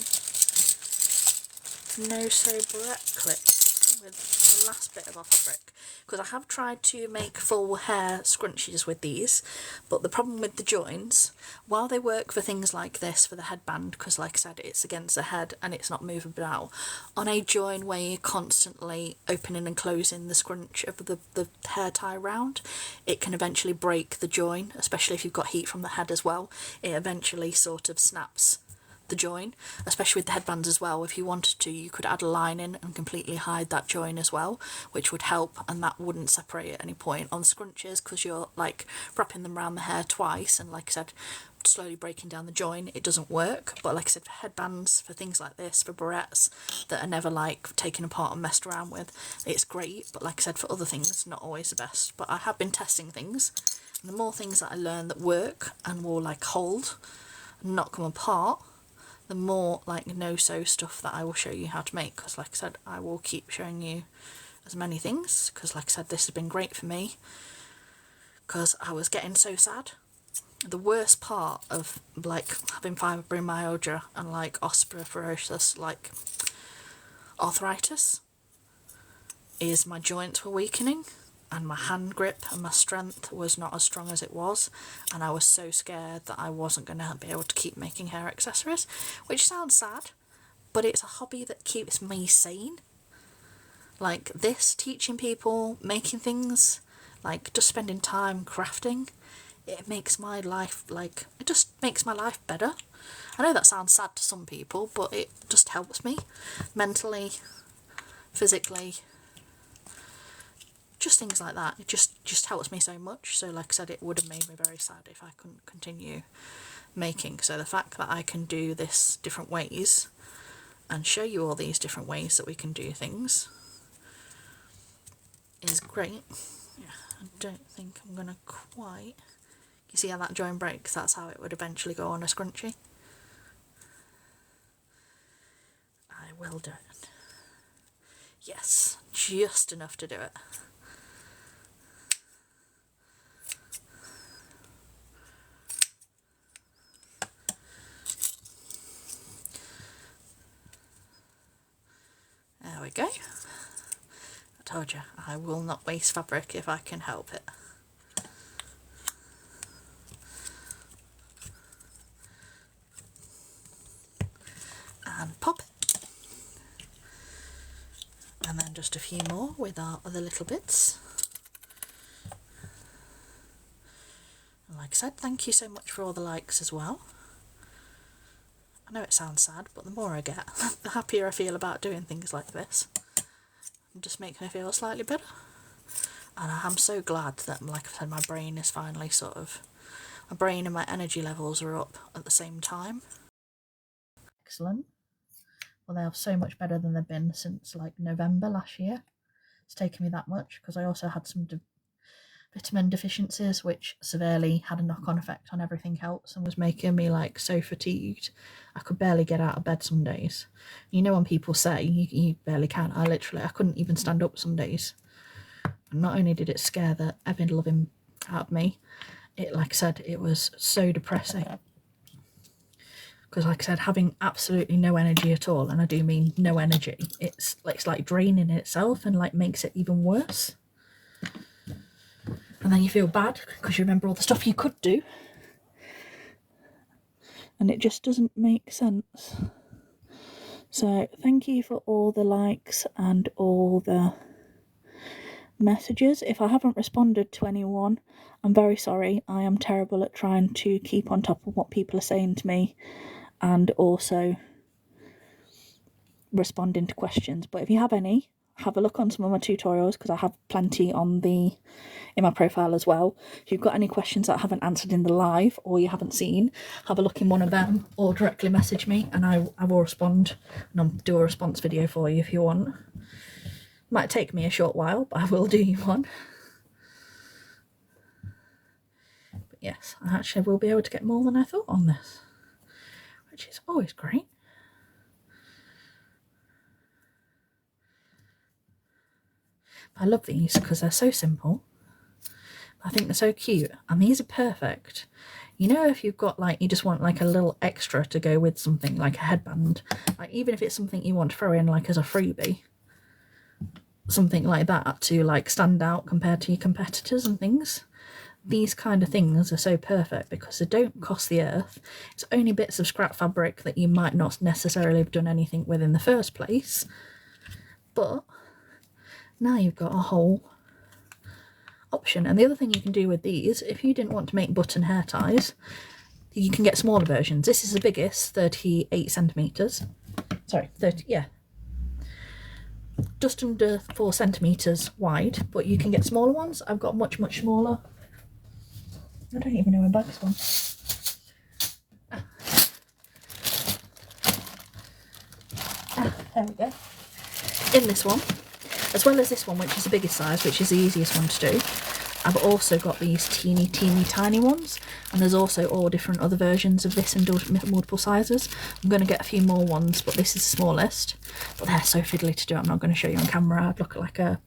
no-sew barrette clips with the last bit of our fabric, because I have tried to make full hair scrunchies with these, but the problem with the joins, while they work for things like this for the headband, because like I said, it's against the head and it's not moving out, on a join where you're constantly opening and closing the scrunch of the hair tie round, it can eventually break the join, especially if you've got heat from the head as well. It eventually sort of snaps the join, especially with the headbands as well. If you wanted to, you could add a line in and completely hide that join as well, which would help, and that wouldn't separate at any point. On scrunches, because you're like wrapping them around the hair twice and like I said, slowly breaking down the join, it doesn't work. But like I said, for headbands, for things like this, for barrettes that are never like taken apart and messed around with, it's great. But like I said, for other things, not always the best. But I have been testing things, and the more things that I learn that work and will like hold and not come apart, the more like no-sew stuff that I will show you how to make. Because like I said, I will keep showing you as many things, because like I said, this has been great for me, because I was getting so sad. The worst part of like having fibromyalgia and like osteoporosis, like arthritis, is my joints were weakening, and my hand grip and my strength was not as strong as it was, and I was so scared that I wasn't going to be able to keep making hair accessories, which sounds sad, but it's a hobby that keeps me sane. Like this, teaching people, making things, like just spending time crafting, it makes my life, like, it just makes my life better. I know that sounds sad to some people, but it just helps me mentally, physically, just things like that. It just helps me so much. So like I said, it would have made me very sad if I couldn't continue making. So the fact that I can do this different ways and show you all these different ways that we can do things is great. Yeah, I don't think I'm gonna quite, you see how that join breaks? That's how it would eventually go on a scrunchie. I will do it. Yes, just enough to do it. There we go. I told you, I will not waste fabric if I can help it. And pop it. And then just a few more with our other little bits. And like I said, thank you so much for all the likes as well. I know it sounds sad, but the more I get, the happier I feel about doing things like this. It just makes me feel slightly better. And I'm so glad that, like I said, my brain is finally sort of, my brain and my energy levels are up at the same time. Excellent. Well, they are so much better than they've been since like November last year. It's taken me that much because I also had some vitamin deficiencies, which severely had a knock-on effect on everything else and was making me like so fatigued I could barely get out of bed some days. You know when people say you barely can, I couldn't even stand up some days. And not only did it scare the ever loving out of me, it, like I said, it was so depressing. Because like I said, having absolutely no energy at all, and I do mean no energy, it's like draining itself and like makes it even worse. And then you feel bad because you remember all the stuff you could do. And it just doesn't make sense. So thank you for all the likes and all the messages. If I haven't responded to anyone, I'm very sorry. I am terrible at trying to keep on top of what people are saying to me and also responding to questions. But if you have any, have a look on some of my tutorials because I have plenty in my profile as well. If you've got any questions that I haven't answered in the live or you haven't seen, have a look in one of them or directly message me and I will respond, and I'll do a response video for you if you want. Might take me a short while, but I will do you one. But yes, I actually will be able to get more than I thought on this, which is always great. I love these because they're so simple. I think they're so cute, and these are perfect. You know, if you've got like, you just want like a little extra to go with something like a headband, like even if it's something you want to throw in like as a freebie, something like that to like stand out compared to your competitors and things. These kind of things are so perfect because they don't cost the earth. It's only bits of scrap fabric that you might not necessarily have done anything with in the first place, but now you've got a whole option. And the other thing you can do with these, if you didn't want to make button hair ties, you can get smaller versions. This is the biggest, 38 centimeters. Sorry, 30, yeah, just under 4 centimeters wide, but you can get smaller ones. I've got much smaller. I don't even know where bag's gone. There we go. In this one, as well as this one, which is the biggest size, which is the easiest one to do, I've also got these teeny tiny ones, and there's also all different other versions of this in multiple sizes. I'm going to get a few more ones, but this is the smallest. But they're so fiddly to do, I'm not going to show you on camera. I'd look like a...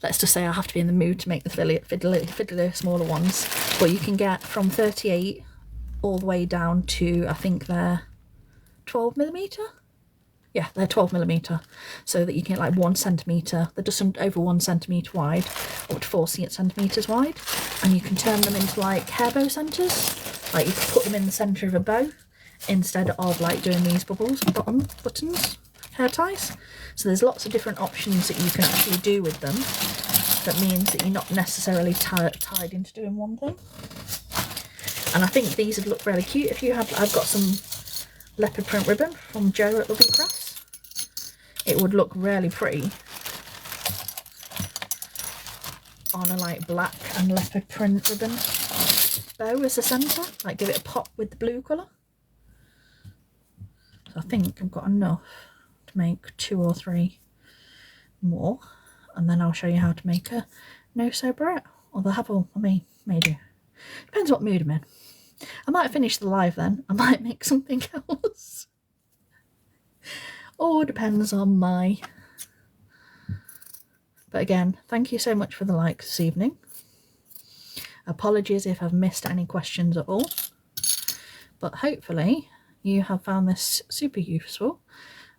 Let's just say I have to be in the mood to make the fiddly smaller ones. But you can get from 38 all the way down to, I think they're 12mm. Yeah, they're 12mm, so that you can get like 1 centimetre, they're just over 1 centimetre wide, up to 4 centimetres wide, and you can turn them into like hair bow centres. Like you can put them in the centre of a bow instead of like doing these bubbles, buttons, hair ties. So there's lots of different options that you can actually do with them. That means that you're not necessarily tied into doing one thing. And I think these would look really cute if you have. I've got some leopard print ribbon from Jo at Lovely Crafts. It would look really pretty on a like black and leopard print ribbon bow as a centre, like give it a pop with the blue colour. So I think I've got enough to make 2 or 3 more, and then I'll show you how to make a no-sew barrette, or the Havel, I may do. Depends what mood I'm in. I might finish the live then, I might make something else. Or depends on my... But again, thank you so much for the likes this evening. Apologies if I've missed any questions at all. But hopefully you have found this super useful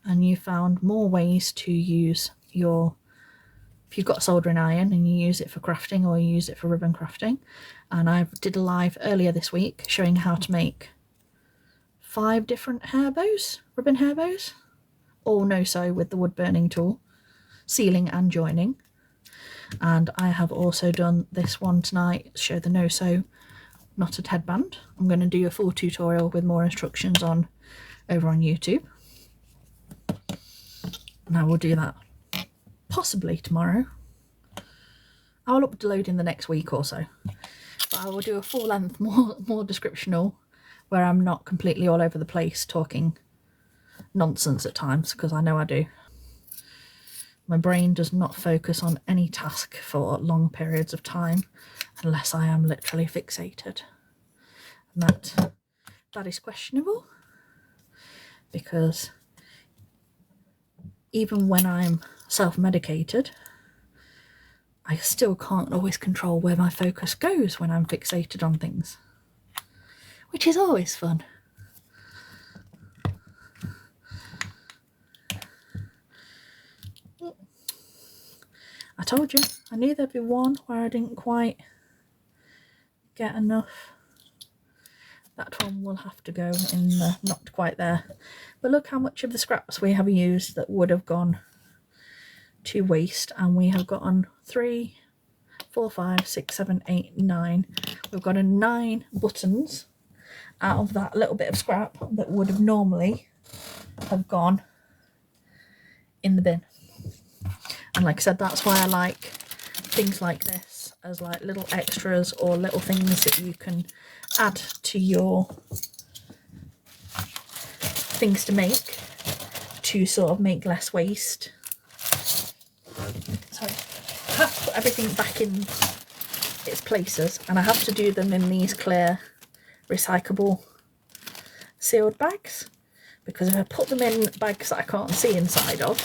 and you found more ways to use your... If you've got a soldering iron and you use it for crafting or you use it for ribbon crafting. And I did a live earlier this week showing how to make 5 different hair bows, ribbon hair bows, all no-sew with the wood burning tool, sealing and joining. And I have also done this one tonight, show the no-sew knotted headband. I'm going to do a full tutorial with more instructions on over on YouTube. And I will do that possibly tomorrow. I'll upload in the next week or so. But I will do a full length, more descriptional, where I'm not completely all over the place talking nonsense at times, because I know I do. My brain does not focus on any task for long periods of time unless I am literally fixated. And that is questionable, because even when I'm self-medicated, I still can't always control where my focus goes when I'm fixated on things, which is always fun. I told you, I knew there'd be one where I didn't quite get enough. That one will have to go in the not quite there. But look how much of the scraps we have used that would have gone to waste, and we have gotten 3, 4, 5, 6, 7, 8, 9. We've got 9 buttons out of that little bit of scrap that would have normally have gone in the bin. And like I said, that's why I like things like this as like little extras, or little things that you can add to your things to make, to sort of make less waste. Sorry, I have to put everything back in its places, and I have to do them in these clear recyclable sealed bags, because if I put them in bags that I can't see inside of,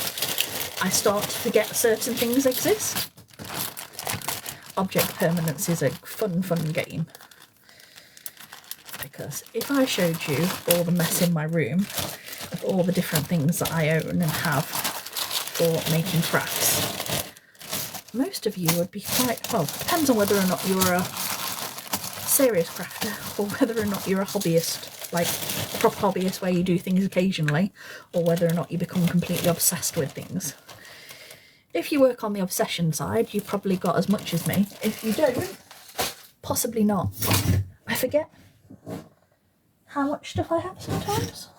I start to forget certain things exist. Object permanence is a fun game, because if I showed you all the mess in my room of all the different things that I own and have for making crafts, most of you would be quite, well, it depends on whether or not you're a serious crafter or whether or not you're a hobbyist, like a proper hobbyist where you do things occasionally, or whether or not you become completely obsessed with things. If you work on the obsession side, you've probably got as much as me. If you don't, possibly not. I forget how much stuff I have sometimes.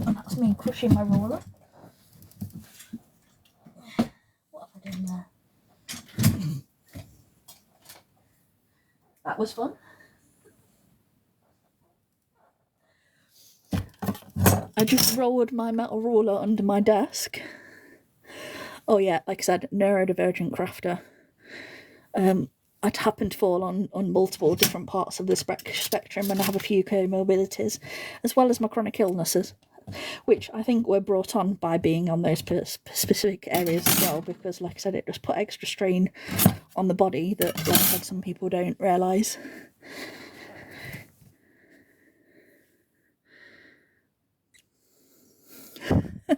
And that's me crushing my roller. What have I done there? That was fun. I just rolled my metal ruler under my desk. Oh yeah, like I said, neurodivergent crafter. I'd happen to fall on multiple different parts of the spectrum, and I have a few comorbidities, as well as my chronic illnesses, which I think were brought on by being on those specific areas as well, because like I said, it just put extra strain on the body that, like I said, some people don't realise.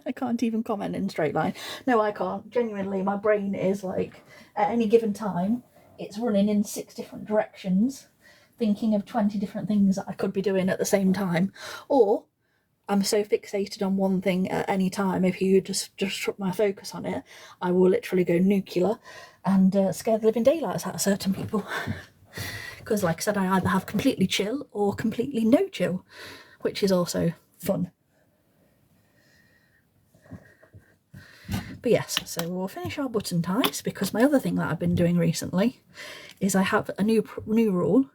I can't even comment in straight line. No, I can't. Genuinely, my brain is like, at any given time, it's running in 6 different directions, thinking of 20 different things that I could be doing at the same time. Or I'm so fixated on one thing at any time, if you just put my focus on it, I will literally go nuclear and scare the living daylights out of certain people. Because like I said, I either have completely chill or completely no chill, which is also fun. But yes, so we'll finish our button ties, because my other thing that I've been doing recently is I have a new rule,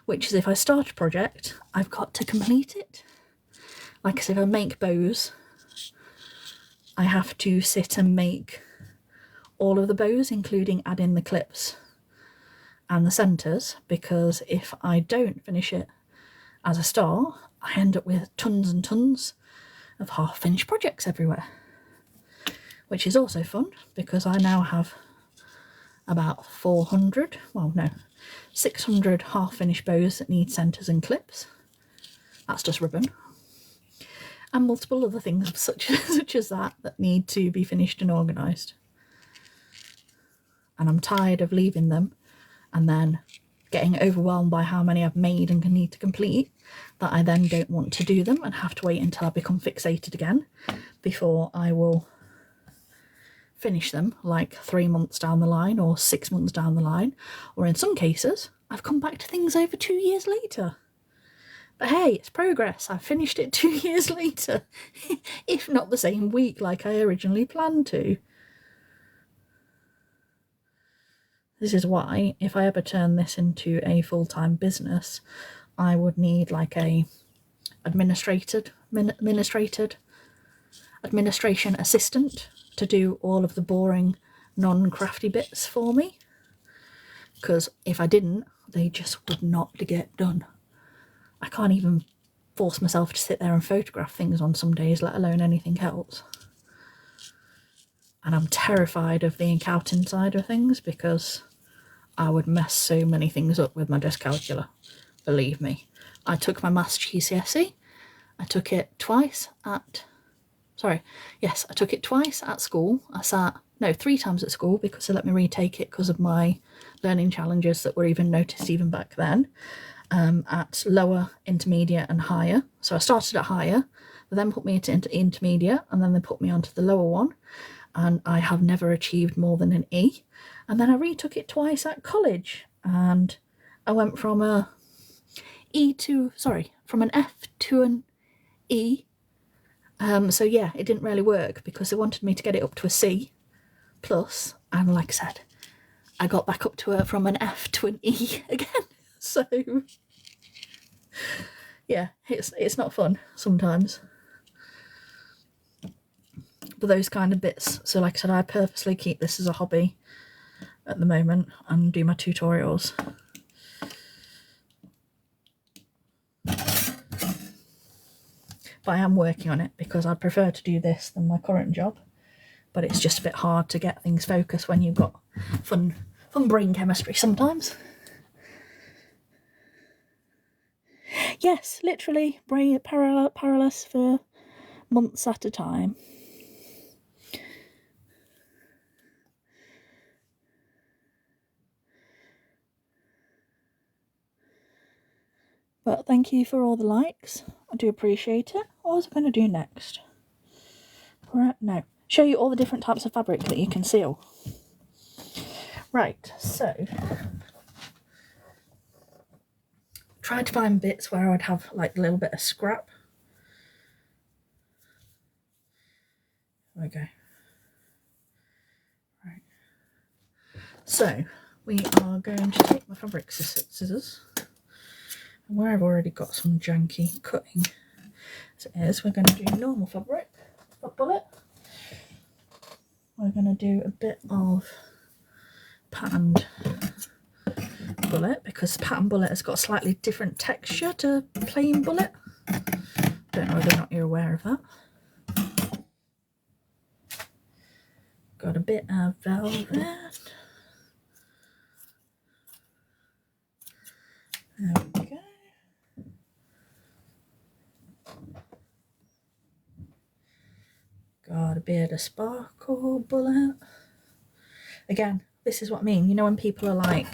which is if I start a project, I've got to complete it. Like I said, if I make bows, I have to sit and make all of the bows, including adding the clips and the centres, because if I don't finish it as a start, I end up with tons and tons of half-finished projects everywhere. Which is also fun, because I now have about 600 half-finished bows that need centres and clips. That's just ribbon. And multiple other things such as that need to be finished and organised. And I'm tired of leaving them and then getting overwhelmed by how many I've made and need to complete, that I then don't want to do them and have to wait until I become fixated again before I will finish them, like 3 months down the line or 6 months down the line, or in some cases I've come back to things over 2 years later. But hey, it's progress. I finished it 2 years later, if not the same week like I originally planned to. This is why, if I ever turn this into a full-time business, I would need like a administration assistant to do all of the boring non-crafty bits for me, because if I didn't, they just would not get done. I can't even force myself to sit there and photograph things on some days, let alone anything else. And I'm terrified of the accounting side of things, because I would mess so many things up with my dyscalculia, believe me. I took my maths GCSE. I took it twice at school. I sat, no, 3 times at school, because they let me retake it because of my learning challenges that were even noticed even back then, at lower, intermediate and higher. So I started at higher, they then put me into intermediate, and then they put me onto the lower one, and I have never achieved more than an E. And then I retook it twice at college, and I went from an F to an E. So yeah, it didn't really work, because they wanted me to get it up to a C plus, and like I said, I got back up to from an F to an E again. So yeah, it's not fun sometimes, but those kind of bits. So like I said, I purposely keep this as a hobby at the moment and do my tutorials. But I am working on it, because I'd prefer to do this than my current job, but it's just a bit hard to get things focused when you've got fun brain chemistry sometimes. Yes, literally brain paralysis for months at a time. But thank you for all the likes. I do appreciate it. What was I going to do next? Right, no. Show you all the different types of fabric that you can seal. Right, so tried to find bits where I would have like a little bit of scrap. There we go. Right. So we are going to take my fabric scissors, and where I've already got some janky cutting as it is, we're going to do normal fabric, bullet. We're going to do a bit of patterned bullet, because pattern bullet has got a slightly different texture to plain bullet. Don't know whether or not you're aware of that. Got a bit of velvet. There we go. Got a bit of sparkle bullet. Again, this is what I mean. You know when people are like,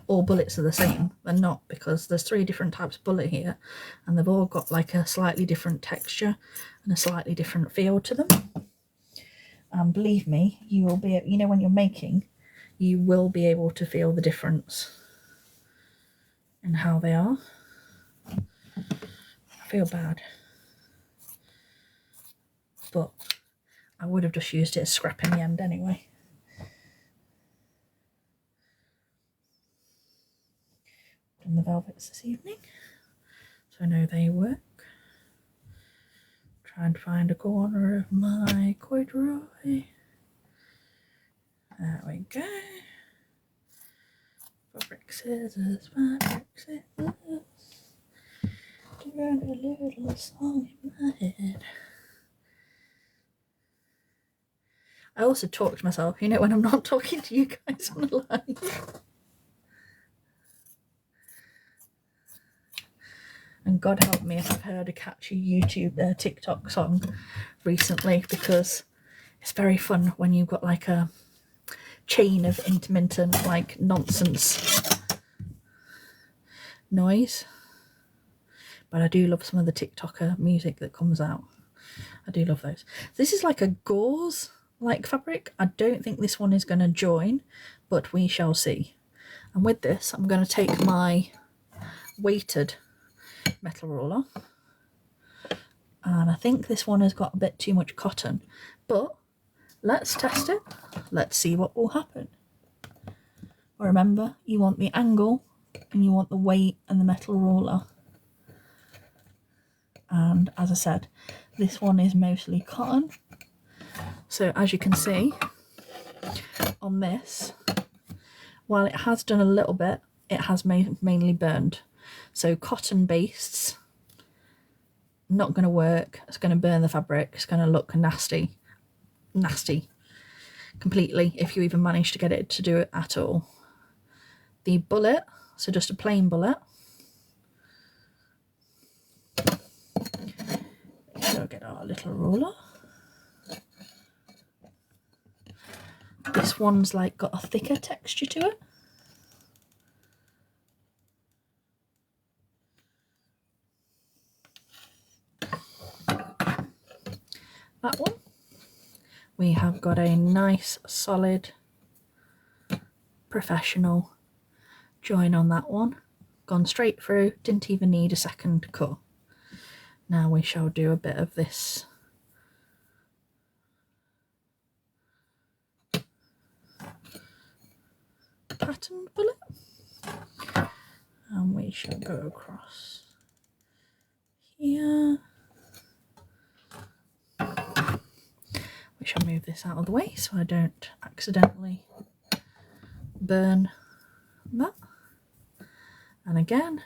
all bullets are the same? They're not, because there's 3 different types of bullet here, and they've all got like a slightly different texture and a slightly different feel to them. And believe me, you will be, you know, when you're making, you will be able to feel the difference in how they are. I feel bad, but I would have just used it as scrap in the end anyway. Done the velvets this evening, so I know they work. Trying to find a corner of my corduroy. There we go. Fabric scissors, fabric scissors. Doing a little song in my head. I also talk to myself, you know, when I'm not talking to you guys on the line. And God help me if I've heard a catchy YouTube, TikTok song recently, because it's very fun when you've got like a chain of intermittent, like, nonsense noise. But I do love some of the TikToker music that comes out. I do love those. This is like a gauze like fabric. I don't think this one is going to join, but we shall see. And with this, I'm going to take my weighted metal roller, and I think this one has got a bit too much cotton, but let's test it. Let's see what will happen. Remember, you want the angle and you want the weight and the metal roller. and as I said, this one is mostly cotton. So as you can see on this, while it has done a little bit, it has mainly burned. So cotton based, not going to work. It's going to burn the fabric. It's going to look nasty completely if you even manage to get it to do it at all. The bullet, so just a plain bullet. So get our little ruler. This one's like got a thicker texture to it. That one. We have got a nice solid professional join on that one. Gone straight through, didn't even need a second cut. Now we shall do a bit of this pattern bullet, and we shall go across here. We shall move this out of the way so I don't accidentally burn that. And again,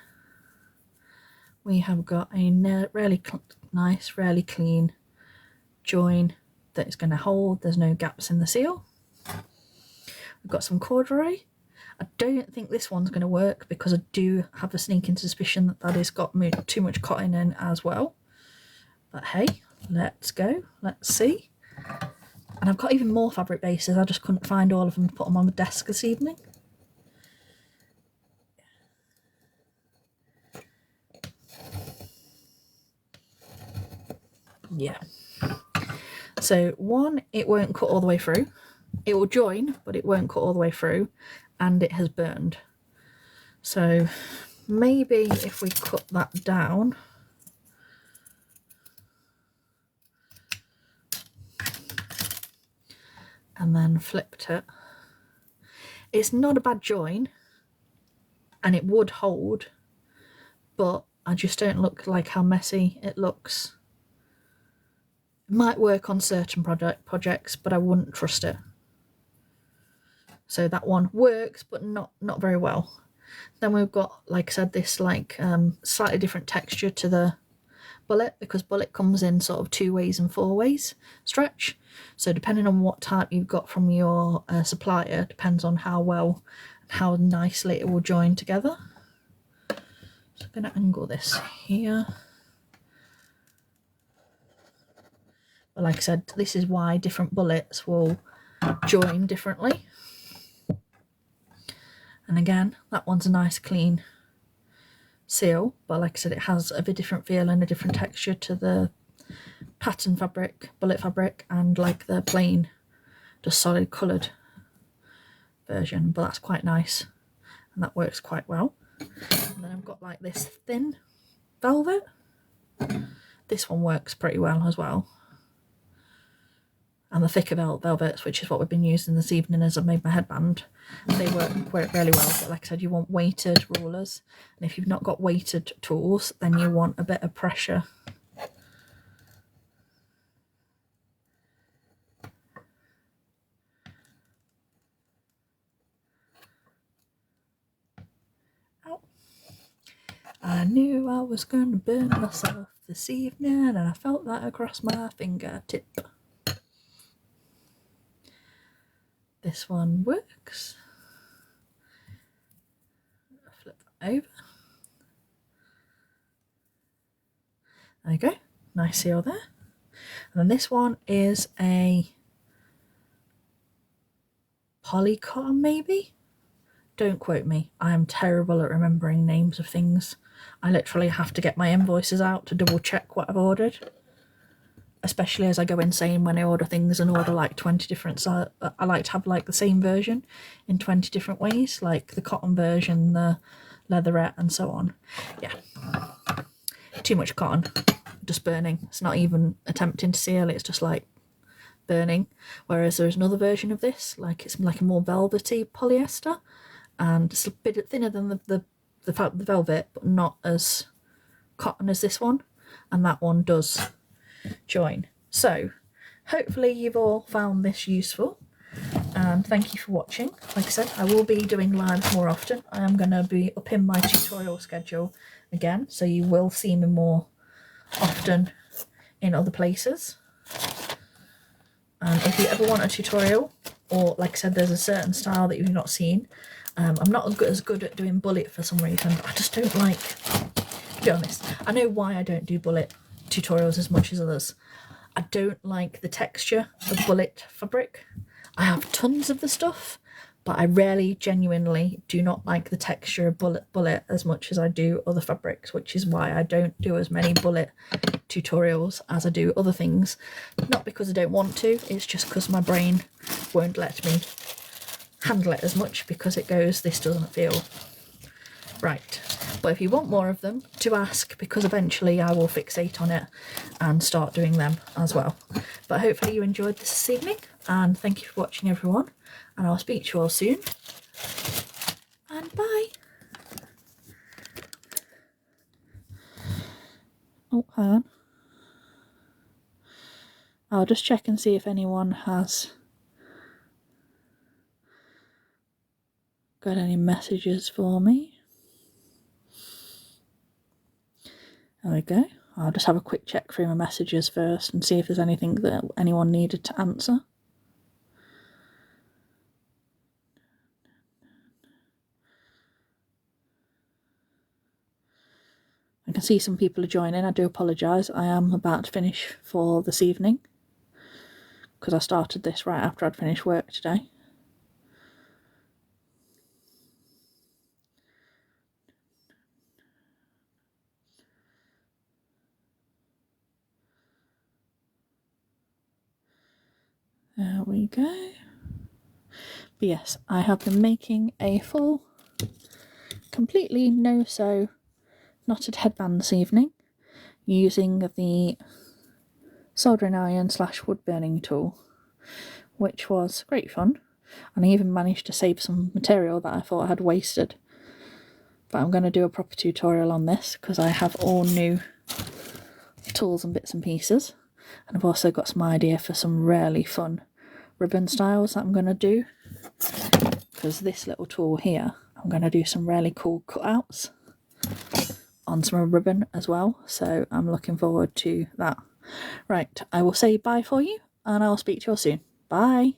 we have got a really nice, really clean join that is going to hold. There's no gaps in the seal. We've got some corduroy. I don't think this one's going to work because I do have a sneaking suspicion that that has got too much cotton in as well. But hey, let's go. Let's see. And I've got even more fabric bases. I just couldn't find all of them to put them on the desk this evening. Yeah. So one, it won't cut all the way through. It will join, but it won't cut all the way through, and it has burned. So maybe if we cut that down, and then flipped it, it's not a bad join, and it would hold, but I just don't look like how messy it looks. It might work on certain projects, but I wouldn't trust it. So that one works, but not very well. Then we've got, like I said, this like slightly different texture to the bullet, because bullet comes in sort of 2 ways and 4 ways stretch. So depending on what type you've got from your supplier, depends on how well and how nicely it will join together. So I'm going to angle this here. But like I said, this is why different bullets will join differently. And again, that one's a nice clean seal, but like I said, it has a bit different feel and a different texture to the pattern fabric, bullet fabric, and like the plain, just solid coloured version. But that's quite nice, and that works quite well. And then I've got like this thin velvet. This one works pretty well as well. And the thicker velvets, which is what we've been using this evening as I've made my headband, they work really well. But like I said, you want weighted rulers, and if you've not got weighted tools, then you want a bit of pressure. Ow. I knew I was going to burn myself this evening, and I felt that across my fingertip. This one works. Flip that over. There you go. Nice seal there. And then this one is a poly cotton, maybe? Don't quote me. I am terrible at remembering names of things. I literally have to get my invoices out to double check what I've ordered. Especially as I go insane when I order things and order like 20 different, so I like to have like the same version in 20 different ways, like the cotton version, the leatherette, and so on. Yeah, too much cotton, just burning. It's not even attempting to seal, it's just like burning. Whereas there's another version of this, like it's like a more velvety polyester, and it's a bit thinner than the velvet, but not as cotton as this one. and that one does join. So hopefully you've all found this useful, and thank you for watching. Like I said, I will be doing lives more often. I am going to be upping my tutorial schedule again, so you will see me more often in other places. And if you ever want a tutorial, or like I said, there's a certain style that you've not seen, I'm not as good at doing bullet for some reason. I just don't like, to be honest, I know why I don't do bullet tutorials as much as others. I don't like the texture of bullet fabric. I have tons of the stuff, but I rarely genuinely do not like the texture of bullet as much as I do other fabrics, which is why I don't do as many bullet tutorials as I do other things. Not because I don't want to, it's just because my brain won't let me handle it as much, because it goes, this doesn't feel right. But if you want more of them, to ask, because eventually I will fixate on it and start doing them as well. But hopefully you enjoyed this evening, and thank you for watching everyone, and I'll speak to you all soon, and bye. Oh, hang on. I'll just check and see if anyone has got any messages for me. There we go. I'll just have a quick check through my messages first and see if there's anything that anyone needed to answer. I can see some people are joining. I do apologise. I am about to finish for this evening, because I started this right after I'd finished work today. There we go. But yes, I have been making a full, completely no-sew knotted headband this evening, using the soldering iron / wood burning tool, which was great fun, and I even managed to save some material that I thought I had wasted. But I'm going to do a proper tutorial on this, because I have all new tools and bits and pieces, and I've also got some idea for some really fun ribbon styles that I'm going to do, because this little tool here, I'm going to do some really cool cutouts on some ribbon as well, so I'm looking forward to that. Right, I will say bye for you, and I'll speak to you all soon. Bye.